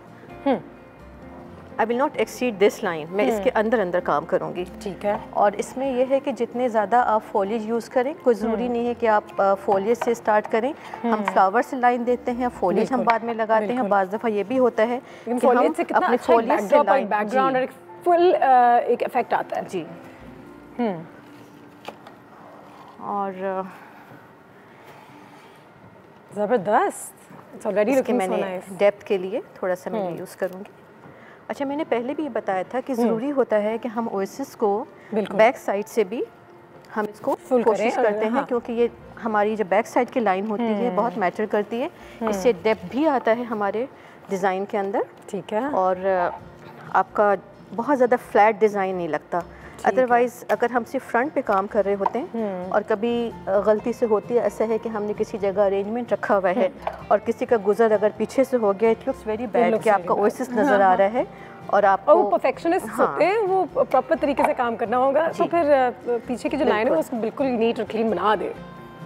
I will not exceed this line, मैं इसके अंदर अंदर काम करूँगी। ठीक है। और इसमें यह है कि जितने ज़्यादा आप फोलिएज यूज़ करें, कोई ज़रूरी नहीं है कि आप फोलिएज से स्टार्ट करें। हम फ्लावर से लाइन देते हैं, फोलिएज हम बाद में लगाते हैं। बाज़ दफ़ा ये भी होता है कि हम अपने फोलिएज से लाइन, बैकग्राउंड और फुल एक इफेक्ट आता है जी। और जबरदस्त, already looking so nice. Depth के लिए थोड़ा सा मैं यूज़ करूँगी। अच्छा, मैंने पहले भी ये बताया था कि ज़रूरी होता है कि हम ओएसिस को बैक साइड से भी हम इसको कोशिश करते हैं, क्योंकि ये हमारी जो बैक साइड की लाइन होती है बहुत मैटर करती है। इससे डेप्थ भी आता है हमारे डिज़ाइन के अंदर। ठीक है। और आपका बहुत ज़्यादा फ्लैट डिज़ाइन नहीं लगता। अदरवाइज़ अगर हम सिर्फ फ्रंट पे काम कर रहे होते हैं, और कभी गलती से होती है, ऐसा है कि हमने किसी जगह अरेंजमेंट रखा हुआ है और किसी का गुजर अगर पीछे से हो गया, इट लुक्स वेरी बैड कि आपका ओएसिस नज़र आ रहा है, और आपको वो परफेक्शनिस्ट होते हैं, वो प्रॉपर तरीके से काम करना होगा, तो फिर पीछे की जो लाइन है उसको बिल्कुल नीट और क्लीन बना दे,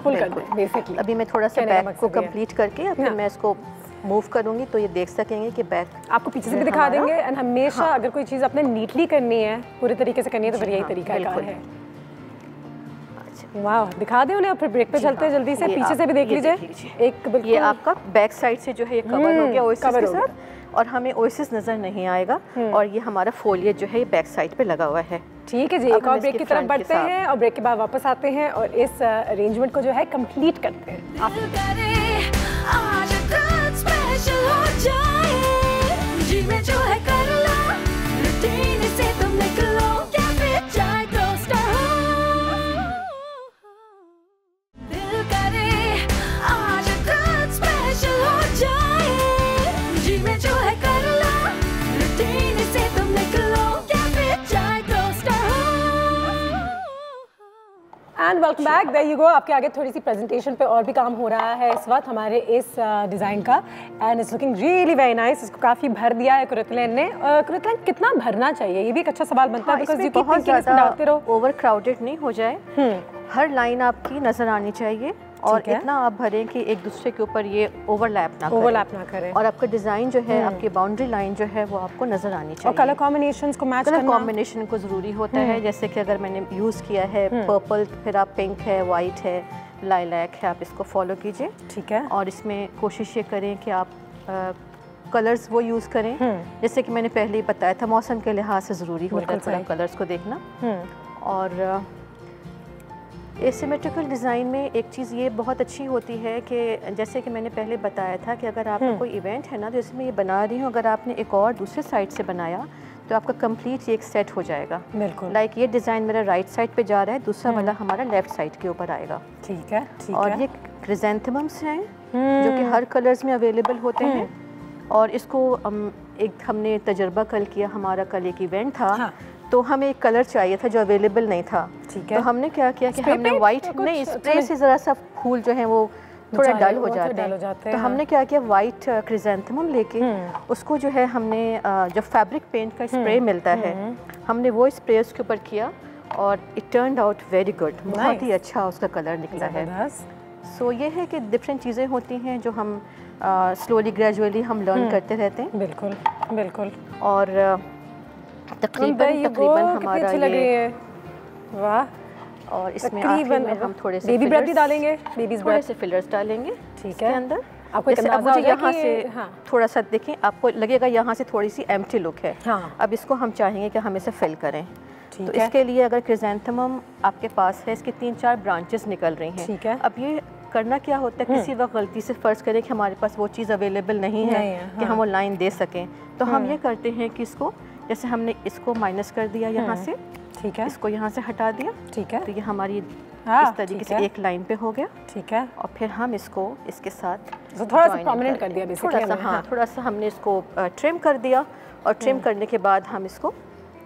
फुल कर दे बेसिकली। अभी मैं थोड़ा सा बैक को कंप्लीट करके फिर मैं इसको मूव करूंगी, तो ये देख सकेंगे कि बैक आपको पीछे से भी दिखा देंगे। एंड हमेशा अगर कोई चीज़ आपने नीटली करनी है, पूरे तरीके से करनी है, तो फिर यही तरीका है। वाह, दिखा दें उन्हें, और फिर ब्रेक पे चलते हैं जल्दी से। पीछे से भी देख लीजिए, एक बिल्कुल ये आपका बैक साइड से जो है ये कवर हो गया ओएसिस के साथ, और हमें ओएसिस नज़र नहीं आएगा, और ये हमारा फोलिएज जो है ये बैक साइड पे लगा हुआ है। ठीक है जी, एक और ब्रेक की तरफ बढ़ते हैं, और ब्रेक के बाद वापस आते हैं और इस अरेंजमेंट को जो है कंप्लीट करते हैं। आज स्पेशल हो जाए, जी में जो है कर and welcome back. There you go. आपके आगे थोड़ी सी प्रेजेंटेशन पे और भी काम हो रहा है इस वक्त हमारे इस डिज़ाइन का and it's looking really very nice. इसको काफ़ी भर दिया है कुरुतलैन ने। कुरुतलैन कितना भरना चाहिए, ये भी एक अच्छा सवाल बनता है बिकॉज़ यू कीप थिंकिंग इसमें डालते रहो, ओवर क्राउडेड नहीं हो जाए। हर लाइन आपकी नज़र आनी चाहिए और इतना आप भरें कि एक दूसरे के ऊपर ये ओवरलैप ना करें और आपका डिज़ाइन जो है, आपकी बाउंड्री लाइन जो है वो आपको नज़र आनी चाहिए। और कलर कॉम्बिनेशंस को मैच करना, कलर कॉम्बिनेशन को ज़रूरी होता है। जैसे कि अगर मैंने यूज़ किया है पर्पल, फिर आप पिंक है, वाइट है, लाइलैक है, आप इसको फॉलो कीजिए। ठीक है। और इसमें कोशिश ये करें कि आप कलर्स वो यूज़ करें जैसे कि मैंने पहले ही बताया था, मौसम के लिहाज से ज़रूरी होता है थोड़ा कलर्स को देखना। और एसिमेट्रिकल डिज़ाइन में एक चीज़ ये बहुत अच्छी होती है कि जैसे कि मैंने पहले बताया था कि अगर आपका कोई इवेंट है ना, तो इसमें ये बना रही हूँ, अगर आपने एक और दूसरे साइड से बनाया तो आपका कंप्लीट एक सेट हो जाएगा। बिल्कुल। लाइक ये डिज़ाइन मेरा राइट साइड पे जा रहा है, दूसरा वाला हमारा लेफ्ट साइड के ऊपर आएगा। ठीक है, ठीक और है। ये क्रिजेंथेमम्स हैं जो कि हर कलर्स में अवेलेबल होते हैं। और इसको एक हमने तजर्बा कल किया, हमारा कल एक इवेंट था तो हमें एक कलर चाहिए था जो अवेलेबल नहीं था। ठीक है। तो हमने क्या किया कि हमने वाइट नहीं, स्प्रे से ज़रा सा फूल जो है वो थोड़ा डल हो जाते हैं, तो हमने क्या किया वाइट क्रिजेंथेमम लेके उसको जो है हमने जब फैब्रिक पेंट का स्प्रे मिलता है हमने वो स्प्रे उसके ऊपर किया और it turned out very good, बहुत ही अच्छा उसका कलर निकला है। सो ये है कि डिफरेंट चीज़ें होती हैं जो हम स्लोली ग्रेजुअली हम लर्न करते रहते हैं। बिल्कुल बिल्कुल। और तकरीबन हमारा ये वाह। और इसमें आखिर में हम थोड़े से बेबी ब्रेथ भी डालेंगे, थोड़े से फिलर्स डालेंगे। ठीक है। अंदर आपको जैसे अब मुझे यहाँ से थोड़ा सा देखें, आपको लगेगा यहाँ से थोड़ी सी एम्प्टी लुक है। अब इसको हम चाहेंगे कि हम इसे फिल करें। तो इसके लिए अगर क्रिजेंथेमम आपके पास है, इसकी 3-4 ब्रांचेस निकल रही हैं। ठीक है। अब ये करना क्या होता है, किसी वक्त गलती से फ़र्ज़ करें कि हमारे पास वो चीज़ अवेलेबल नहीं है कि हम वो लाइन दे सकें, तो हम ये करते हैं कि इसको जैसे हमने इसको माइनस कर दिया यहाँ से, ठीक है, इसको यहाँ से हटा दिया, ठीक है, तो ये हमारी इस तरीके से एक लाइन पे हो गया। ठीक है। और फिर हम इसको इसके साथ थोड़ा सा प्रोमिनेंट कर दिया बेसिकली, थोड़ा सा, हाँ थोड़ा सा हमने इसको ट्रिम कर दिया और ट्रिम करने के बाद हम इसको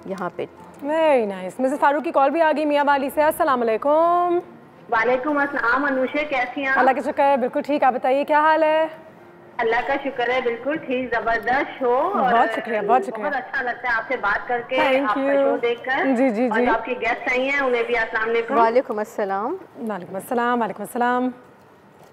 यहाँ पे। Very nice. मिसेस फारूक की कॉल भी आ गई मियाँ वाली से। अस्सलाम वालेकुम। वालेकुम अस्सलाम। अनुषा कैसी हैं? अल्लाह का शुक्र है, बिल्कुल ठीक। आप बताइए क्या हाल है? अल्लाह का शुक्र है, बिल्कुल ठीक, जबरदस्त शो। बहुत शुक्रिया, बहुत शुक्रिया। बहुत अच्छा लगता है आपसे बात करके, आपका शो देखकर। जी जी जी। और आपके गेस्ट आई हैं, उन्हें भी अस्सलाम वालेकुम। वालेकुम अस्सलाम। वालेकुम अस्सलाम। वालेकुम अस्सलाम।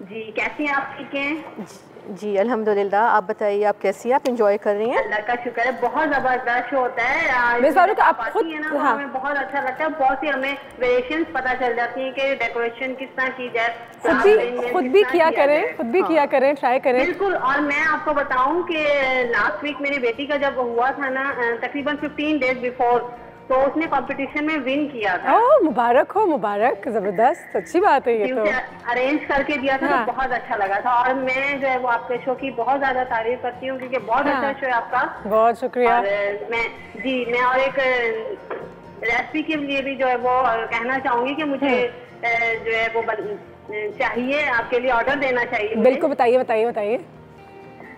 जी कैसी हैं आप? ठीक हैं जी अल्हम्दुलिल्लाह। आप बताइए आप कैसी हैं? आप एंजॉय कर रही हैं? अल्लाह का शुक्र है, बहुत जबरदस्त शो होता है। मिस फारूक आप खुद हमें बहुत अच्छा लगता है, बहुत सी हमें वेरिएशंस पता चल जाती हैं कि डेकोरेशन किस तरह की जाए। खुद भी किया करें, खुद भी किया करें, ट्राई करें। बिल्कुल। और मैं आपको बताऊं कि लास्ट वीक मेरी बेटी का जब हुआ था ना, तकरीबन 15 डेज बिफोर, तो उसने कंपटीशन में विन किया था। ओह मुबारक हो, मुबारक, जबरदस्त, अच्छी बात है ये तो। अरेंज करके दिया था। तो बहुत अच्छा लगा था। और मैं जो है वो आपके शो की बहुत ज्यादा तारीफ करती हूँ क्योंकि बहुत अच्छा शो है आपका। बहुत शुक्रिया। और मैं और एक रेसिपी के लिए भी जो है वो कहना चाहूंगी कि मुझे जो है वो चाहिए, आपके लिए ऑर्डर देना चाहिए। बिल्कुल, बताइए बताइए बताइए।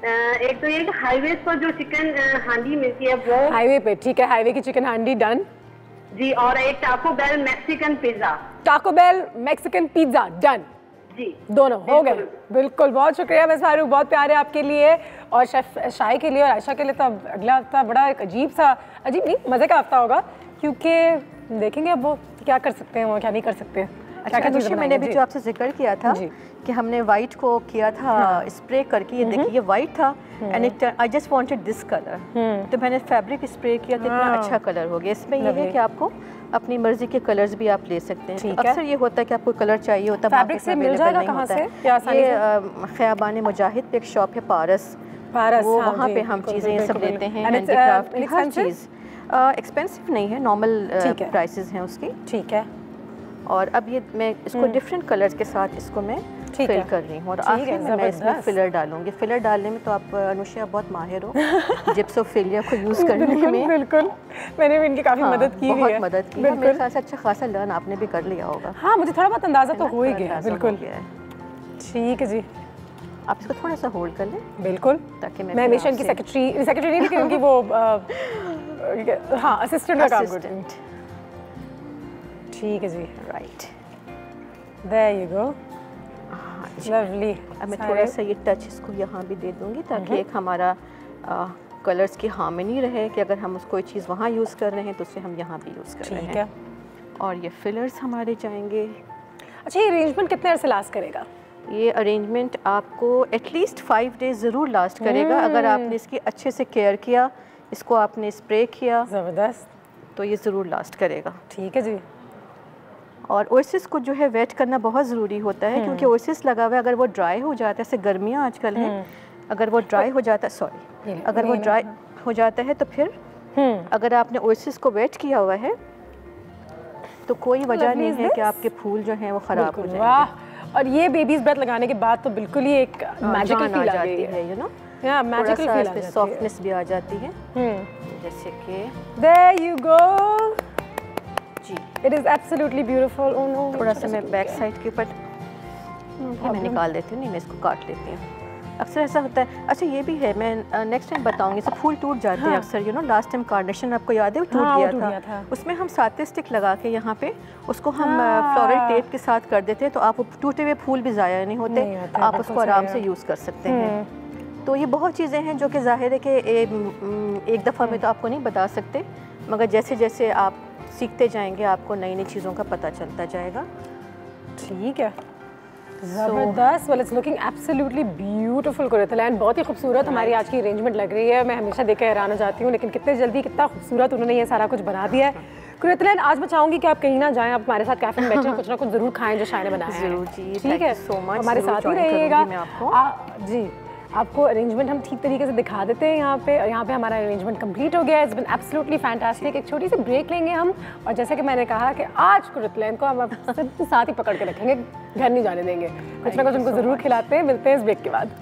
एक तो ये हाईवे पर जो चिकन हांडी मिलती है वो हाईवे पे, ठीक है, हाईवे की चिकन हांडी डन जी। और एक Taco Bell Mexican pizza. Taco Bell Mexican pizza done जी, दोनों हो गए। बिल्कुल, बहुत शुक्रिया मिस फारूक, बहुत प्यारे आपके लिए और शेफ शाही के लिए और आयशा के लिए। तो अगला हफ्ता बड़ा एक अजीब नहीं मज़े का हफ्ता होगा क्योंकि देखेंगे अब वो क्या कर सकते हैं, वो क्या नहीं कर सकते। अच्छा, मैंने भी जो आपसे जिक्र किया था कि हमने वाइट को किया था स्प्रे करके, ये देखिए ये वाइट था and it I just wanted this colour, तो मैंने फैब्रिक स्प्रे किया तो इतना अच्छा कलर हो गया। इसमें ये है कि आपको अपनी मर्जी के कलर्स भी आप ले सकते हैं। अक्सर ये होता है कि आपको कलर चाहिए होता है, फैब्रिक से मिल जाएगा कहाँ से? ये ख़याबान मुजाहिद पे एक शॉप है पारस, वो वहाँ पे हम चीज़ें ये सब लेते हैं, हैंडीक्राफ्ट की हर चीज़। एक्सपेंसिव नहीं है, नॉर्मल प्राइसेस हैं उसकी। ठीक है। और अब ये मैं इसको डिफरेंट कलर्स के साथ इसको मैं फिल कर रही हूँ और आखिर में मैं इसमें फिलर डालूंगी। फिलर डालने में तो आप अनुषा बहुत माहिर हो जिप्सोफिलिया को यूज़ करने में। बिल्कुल, मैंने भी इनकी काफ़ी मदद की है, बहुत मदद की है। मेरे ख्याल से अच्छा खासा लर्न आपने भी कर लिया होगा। हाँ, मुझे थोड़ा बहुत अंदाज़ा तो हो ही गया। बिल्कुल, ठीक है जी। आप इसको थोड़ा सा होल्ड कर लें। बिल्कुल, ताकि मैं हमेशा इनकी सेक्रेटरी नहीं लेकिन उनकी वो हाँ असिस्टेंट का काम करती हूँ। ठीक है जी, right. There you go. Lovely. अब मैं थोड़ा सा ये टच इसको यहाँ भी दे दूँगी ताकि एक हमारा कलर्स की हार्मनी रहे कि अगर हम कोई चीज़ वहाँ यूज़ कर रहे हैं तो उसे हम यहाँ भी यूज़ कर रहे हैं। और ये फिलर्स हमारे जाएंगे। अच्छा, ये अरेंजमेंट कितने अर्से लास्ट करेगा? ये अरेंजमेंट आपको एटलीस्ट 5 डेज ज़रूर लास्ट करेगा अगर आपने इसकी अच्छे से केयर किया, इसको आपने स्प्रे किया, ज़बरदस्त, तो ये ज़रूर लास्ट करेगा। ठीक है जी। और ओएसिस को जो है वेट करना बहुत ज़रूरी होता है क्योंकि ओएसिस लगा हुआ है, अगर वो ड्राई हो जाता है, जैसे गर्मियाँ आजकल हैं, अगर वो ड्राई हो जाता है, सॉरी, अगर वो ड्राई हो जाता है तो फिर अगर आपने ओएसिस को वेट किया हुआ है तो कोई वजह नहीं है कि आपके फूल जो हैं वो ख़राब हो जाएंगे। और ये बेबीज ब्रेथ लगाने के बाद तो बिल्कुल ही एक मैजिकल फील आ जाती है, यू नो, या मैजिकल फील आ जाती है, सॉफ्टनेस भी आ जाती है। जैसे कि there you go ji, it is absolutely beautiful. Oh no, थोड़ा सा मैं बैक साइड के ऊपर मैं निकाल देती हूँ, नहीं मैं इसको काट लेती हूँ, अक्सर ऐसा होता है। अच्छा ये भी है, मैं नेक्स्ट टाइम बताऊंगी, सब फूल टूट जाते हैं अक्सर, you know, last time carnation आपको याद है वो टूट गया था, उसमें हम साथे स्टिक लगा के यहाँ पे उसको हम फ्लोरल टेप के साथ कर देते हैं तो आप टूटे हुए फूल भी ज़ाया नहीं होते, आप उसको आराम से यूज़ कर सकते हैं। तो ये बहुत चीज़ें हैं जो कि ज़ाहिर है कि एक दफ़ा में तो आपको नहीं बता सकते, मगर जैसे जैसे आप सीखते जाएंगे आपको नई नई चीज़ों का पता चलता जाएगा। ठीक है, ज़बरदस्त। Well it's looking absolutely beautiful Quratulain, बहुत ही खूबसूरत हमारी आज की अरेंजमेंट लग रही है। मैं हमेशा देख कर हैरान हो जाती हूँ, लेकिन कितने जल्दी कितना खूबसूरत उन्होंने ये सारा कुछ बना दिया है। कुरैतलैन, आज मैं चाहूँगी कि आप कहीं ना जाएं, आप हमारे साथ कैफे में बैठे कुछ ना कुछ ज़रूर खाएं जो शायद ने बनाया है। ज़रूर जी, ठीक है, सो मच, हमारे साथ ही रहिएगा। जी, आपको अरेंजमेंट हम ठीक तरीके से दिखा देते हैं यहाँ पे, और यहाँ पे हमारा अरेंजमेंट कंप्लीट हो गया है। It's been absolutely fantastic. एक छोटी सी ब्रेक लेंगे हम, और जैसे कि मैंने कहा कि आज कुरैतलैन को हम सबके साथ ही पकड़ के रखेंगे, घर नहीं जाने देंगे, कुछ ना कुछ उनको ज़रूर खिलाते हैं। मिलते हैं इस ब्रेक के बाद।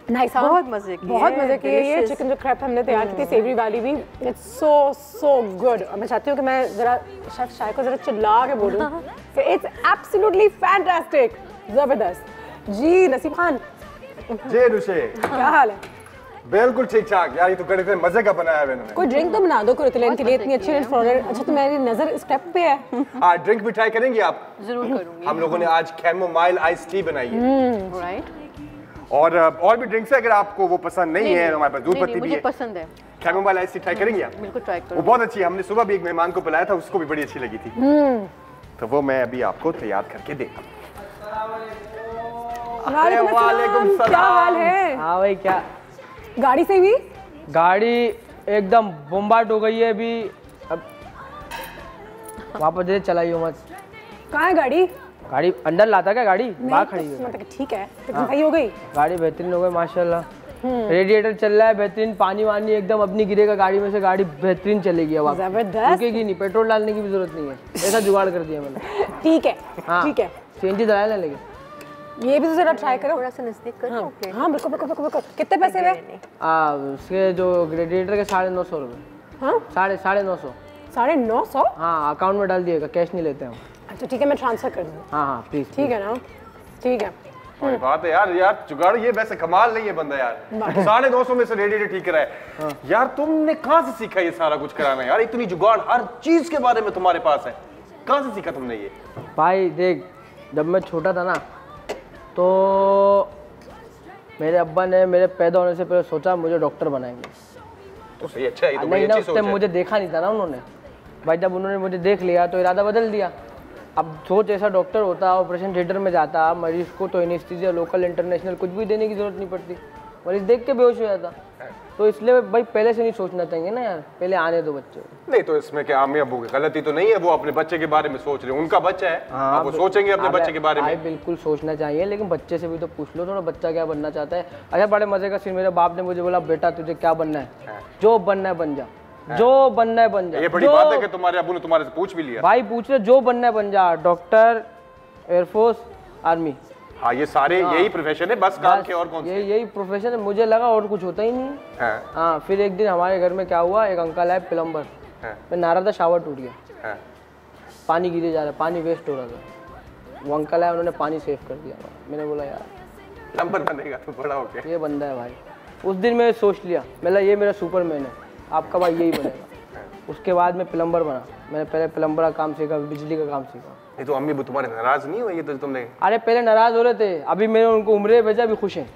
नाइस, बहुत मजे की, बहुत मजे की है। ये चिकन जो क्रैप हमने तैयार की थी सेवरी वाली भी, इट्स सो गुड। और मैं चाहती हूँ कि मैं जरा शेफ शाय को जरा चिल्ला के बोलूँ कि इट्स एब्सोल्युटली फैंटास्टिक, जबरदस्त। जी नसीब खान जी नुशे, क्या हाल है? बिल्कुल ठीक ठाक यार, ये तो कड़े मजे का बनाया है इन्होंने। कोई ड्रिंक तो बना दो कुरैतलैन के लिए, इतनी अच्छी फ्लोरल। अच्छा तो मेरी नजर इस क्रैप पे है। हाँ, ड्रिंक भी ट्राई करेंगी आप? जरूर करूंगी। हम लोगों ने आज कैमोमाइल आइस टी बनाई है, राइट, और भी ड्रिंक्स है, अगर आपको वो पसंद नहीं है, हमारे पास दूध पत्ती भी है। पसंद है, कैमोमाइल आइस टी ट्राई करेंगी आप? बिल्कुल ट्राई करूंगी, वो बहुत अच्छी है। हमने सुबह भी एक मेहमान को पिलाया था, उसको भी बड़ी अच्छी लगी थी, तो वो मैं अभी आपको तैयार करके देता हूँ। वालेकुम सलाम, क्या हाल है? हाँ भाई, क्या गाड़ी से भी? गाड़ी एकदम बम्बाट हो गई है अभी, अब वापस दे चलाइयो मत। कहाँ है गाड़ी? गाड़ी अंदर लाता क्या, गाड़ी बाहर खड़ी है। ठीक है, कितनी सही हो गई गाड़ी? बेहतरीन हो गई माशाल्लाह, रेडिएटर चल रहा है बेहतरीन, पानी वानी एकदम अब नहीं गिरेगा गाड़ी में से, गाड़ी बेहतरीन चलेगी। अब रुकेगी नहीं, पेट्रोल डालने की भी जरूरत नहीं है, ऐसा जुगाड़ कर दिया मैंने। ठीक है, ठीक है, सीएनजी डलाया ना, लेकिन ये भी तो जरा ट्राई करो, थोड़ा सा नजदीक करो। हाँ बिल्कुल बिल्कुल बिल्कुल। कितने पैसे हुए? उसके जो रेडिएटर के 950 रुपये। हाँ, 950। 950? हाँ, अकाउंट में डाल दिएगा, कैश नहीं लेते हम। अच्छा ठीक है, मैं ट्रांसफर कर दूँ। हाँ प्लीज। ठीक है ना, ठीक है। बड़ी बात है यार जुगाड़ ये वैसे कमाल नहीं है बंदा यार, 950 में से रेडिएटर ठीक कराए। यार तुमने कहाँ से सीखा ये सारा कुछ कराना यार? इतनी जुगाड़ हर चीज के बारे में तुम्हारे पास है, कहाँ से सीखा तुमने ये? भाई देख, जब मैं छोटा था ना तो मेरे अब्बा ने मेरे पैदा होने से पहले सोचा मुझे डॉक्टर बनाएंगे। तो सही, अच्छा है, तो नहीं ना, उस टाइम मुझे देखा नहीं था ना उन्होंने। भाई जब उन्होंने मुझे देख लिया तो इरादा बदल दिया। अब सोच, ऐसा डॉक्टर होता, ऑपरेशन थिएटर में जाता, मरीज को तो एनेस्थीसिया लोकल इंटरनेशनल कुछ भी देने की जरूरत नहीं पड़ती, मरीज देख के बेहोश हो जाता। तो इसलिए भाई पहले से नहीं सोचना चाहिए ना यार, पहले आने दो बच्चे। नहीं तो इसमें क्या अम्मी अब्बू की गलती तो नहीं है, वो अपने बच्चे के बारे में सोच रहे हैं, उनका बच्चा है। हाँ, वो सोचेंगे अपने बच्चे के बारे में। बिल्कुल सोचना चाहिए, लेकिन बच्चे से भी तो पूछ लो थोड़ा, बच्चा क्या बनना चाहता है। अच्छा बड़े मजे का सीन, मेरे बाप ने मुझे बोला बेटा तुझे क्या बनना है, जो बनना है बन जा, जो बनना है बन जा। ये बड़ी बात है कि तुम्हारे अब्बू ने तुम्हारे से पूछ भी लिया। भाई पूछ रहे, जो बनना है बन जा, डॉक्टर, एयरफोर्स, आर्मी, हाँ ये सारे यही प्रोफेशन है, बस काम के और कौन से? यही प्रोफेशन है, मुझे लगा और कुछ होता ही नहीं है। हाँ फिर एक दिन हमारे घर में क्या हुआ, एक अंकल है प्लम्बर, मैं नहा रहा था, शावर टूट गया, पानी गिरे जा रहा, पानी वेस्ट हो रहा था, वो अंकल है उन्होंने पानी सेव कर दिया। मैंने बोला यार प्लम्बर बनेगा तो बड़ा हो गया, ये बंदा है भाई। उस दिन मैंने सोच लिया, मतलब ये मेरा सुपरमैन है, आपका भाई यही बनेगा। उसके बाद मैं प्लम्बर बना, मैंने पहले प्लम्बर का काम सीखा, बिजली का काम सीखा। ये तो अम्मी तुम्हारे नाराज नहीं हुई? ये तो तुमने, अरे पहले नाराज हो रहे थे, अभी मैंने उनको उम्रे भेजा, अभी खुश हैं।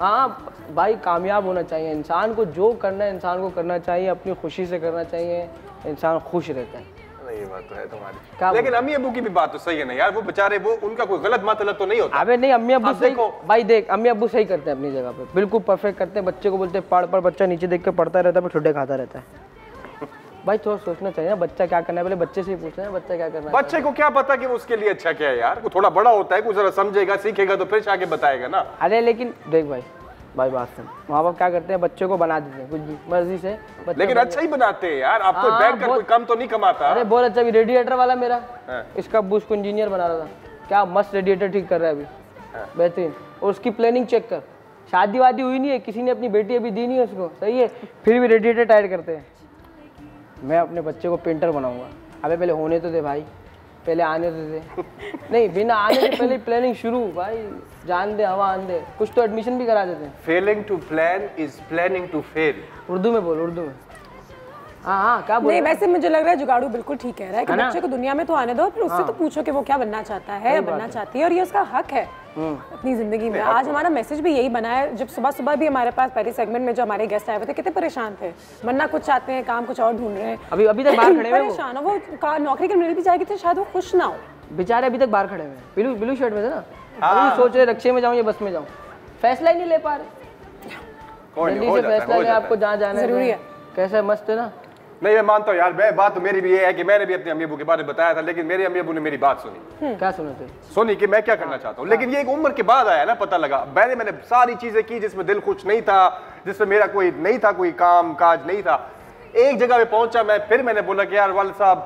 हाँ भाई कामयाब होना चाहिए इंसान को, जो करना है इंसान को करना चाहिए, अपनी खुशी से करना चाहिए, इंसान खुश रहता है। ये बात तो है तुम्हारी, लेकिन अम्मी अब्बू की भी बात तो सही है ना यार, वो बेचारे वो उनका कोई गलत मतलब तो नहीं होता। अबे नहीं, अम्मी अब्बू सही, भाई देख अम्मी अब्बू सही करते हैं अपनी जगह पे, बिल्कुल परफेक्ट करते हैं। बच्चे को बोलते हैं पढ़, बच्चा नीचे देख के पढ़ता रहता है, ठुड्डे खाता रहता है। भाई थोड़ा सोचना चाहिए ना, बच्चा क्या करना है, पहले बच्चे से ही पूछना है बच्चा क्या करना है। बच्चे को क्या पता कि उसके लिए अच्छा क्या है यार, वो थोड़ा बड़ा होता है, कुछ जरा समझेगा सीखेगा तो फिर आगे बताएगा ना। अरे लेकिन देख भाई बात सुन, माँ बाप क्या करते हैं, बच्चे को बना देते हैं कुछ भी मर्जी से, लेकिन अच्छा ही बनाते हैं यार। आपको बैंक कर कोई कम तो नहीं कमाता। अरे बहुत अच्छा, भी रेडिएटर वाला मेरा इसका बुश को इंजीनियर बना रहा था, क्या मस्त रेडिएटर ठीक कर रहा है अभी, बेहतरीन। और उसकी प्लानिंग चेक कर, शादी वादी हुई नहीं है, किसी ने अपनी बेटी अभी दी नहीं है उसको, सही है, फिर भी रेडिएटर टाइट करते हैं। मैं अपने बच्चे को पेंटर बनाऊंगा। अबे पहले होने तो दे भाई, पहले आने तो दे। नहीं बिना आने से पहले प्लानिंग शुरू भाई, जान दे हवा आन दे, कुछ तो एडमिशन भी करा देते हैं। Failing to plan is planning to fail. Urdu में बोल, उर्दू में। हाँ क्या बोल? नहीं वैसे मुझे लग रहा है जुगाड़ू बिल्कुल ठीक कह रहा है कि बच्चे को दुनिया में तो आने दो, फिर उससे तो पूछो कि वो क्या बनना चाहता है, बनना चाहती है, और ये उसका हक है अपनी जिंदगी में। आज हमारा मैसेज भी यही बना है, जब सुबह भी हमारे पास पहले सेगमेंट में जो हमारे गेस्ट आए हुए थे कितने परेशान थे, बनना कुछ चाहते हैं, काम कुछ और ढूंढ रहे हैं, अभी तक बाहर खड़े हुए परेशान हो, वो नौकरी के मिल भी जाएगी तो शायद वो खुश ना हो। बेचारे अभी तक बाहर खड़े हुए हैं, ब्लू शर्ट में थे ना, अभी सोच रहे रिक्शे में जाऊँ या बस में जाऊँ, फैसला ही नहीं ले पा रहे। जल्दी से फैसला ले, आपको जहाँ जाना जरूरी है। कैसा मस्त है ना। नहीं मैं मानता हूँ यार, बात तो मेरी भी ये है कि मैंने भी अपने अम्मी अब्बू के बारे में बताया था, लेकिन मेरे अम्मी अब्बू ने मेरी बात सुनी। क्या सुना थे? सुनी कि मैं क्या करना चाहता हूँ, लेकिन ये एक उम्र के बाद आया ना, पता लगा। मैंने सारी चीजें की जिसमें दिल खुश नहीं था, जिसमें मेरा कोई नहीं था, कोई काम काज नहीं था। एक जगह पे पहुंचा मैं, फिर मैंने बोला कि यार वालिद साहब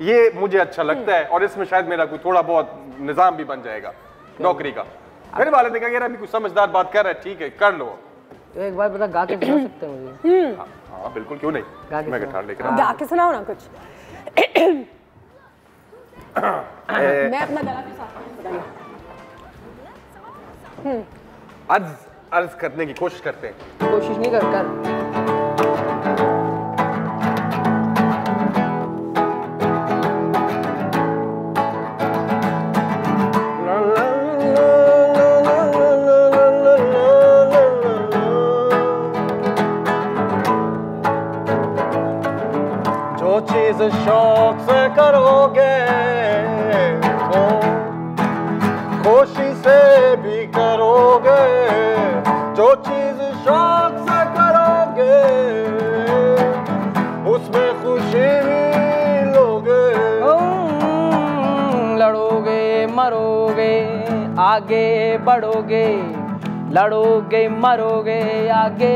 ये मुझे अच्छा लगता है और इसमें शायद मेरा कोई थोड़ा बहुत निजाम भी बन जाएगा नौकरी का। मेरे वालिद ने कहा यार अभी कुछ समझदार बात कर रहा है, ठीक है कर लो। तो एक बार पता गा के सुना सकते हैं मुझे? हाँ बिल्कुल, क्यों नहीं, मैं गिटार लेकर गा के सुनाओ ना कुछ। मैं अपना गला के साथ अर्ज करने की कोशिश करते हैं। कोशिश नहीं कर चीज शौक से करोगे खुशी से भी करोगे, जो चीज शौक से करोगे उसमें खुशी भी लोगे। लड़ोगे मरोगे आगे बढ़ोगे, लड़ोगे मरोगे आगे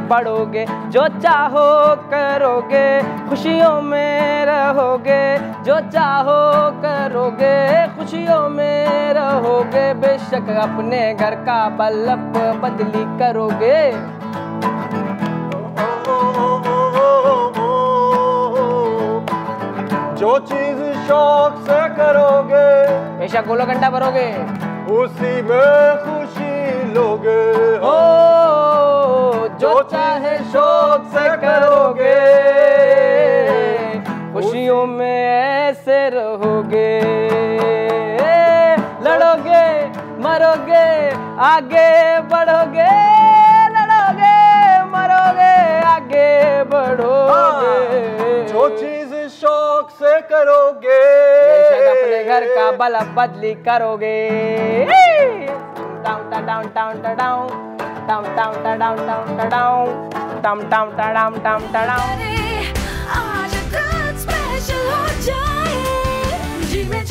बढ़ोगे, जो चाहो करोगे खुशियों में रहोगे, जो चाहो करोगे खुशियों में रहोगे, बेशक अपने घर का बल्ब बदली करोगे। जो चीज शौक से करोगे बेशक गोला घंटा भरोगे, उसी में खुशी लोगे। हो जो चाहे शौक से करोगे खुशियों में ऐसे रहोगे, लड़ोगे मरोगे आगे बढ़ोगे, लड़ोगे मरोगे आगे बढ़ोगे, जो चीज शौक से करोगे अपने घर का बल्ब बदली करोगे। Down down down down down down down down down down down down down down down। आज रात स्पेशल हो जाए, जी में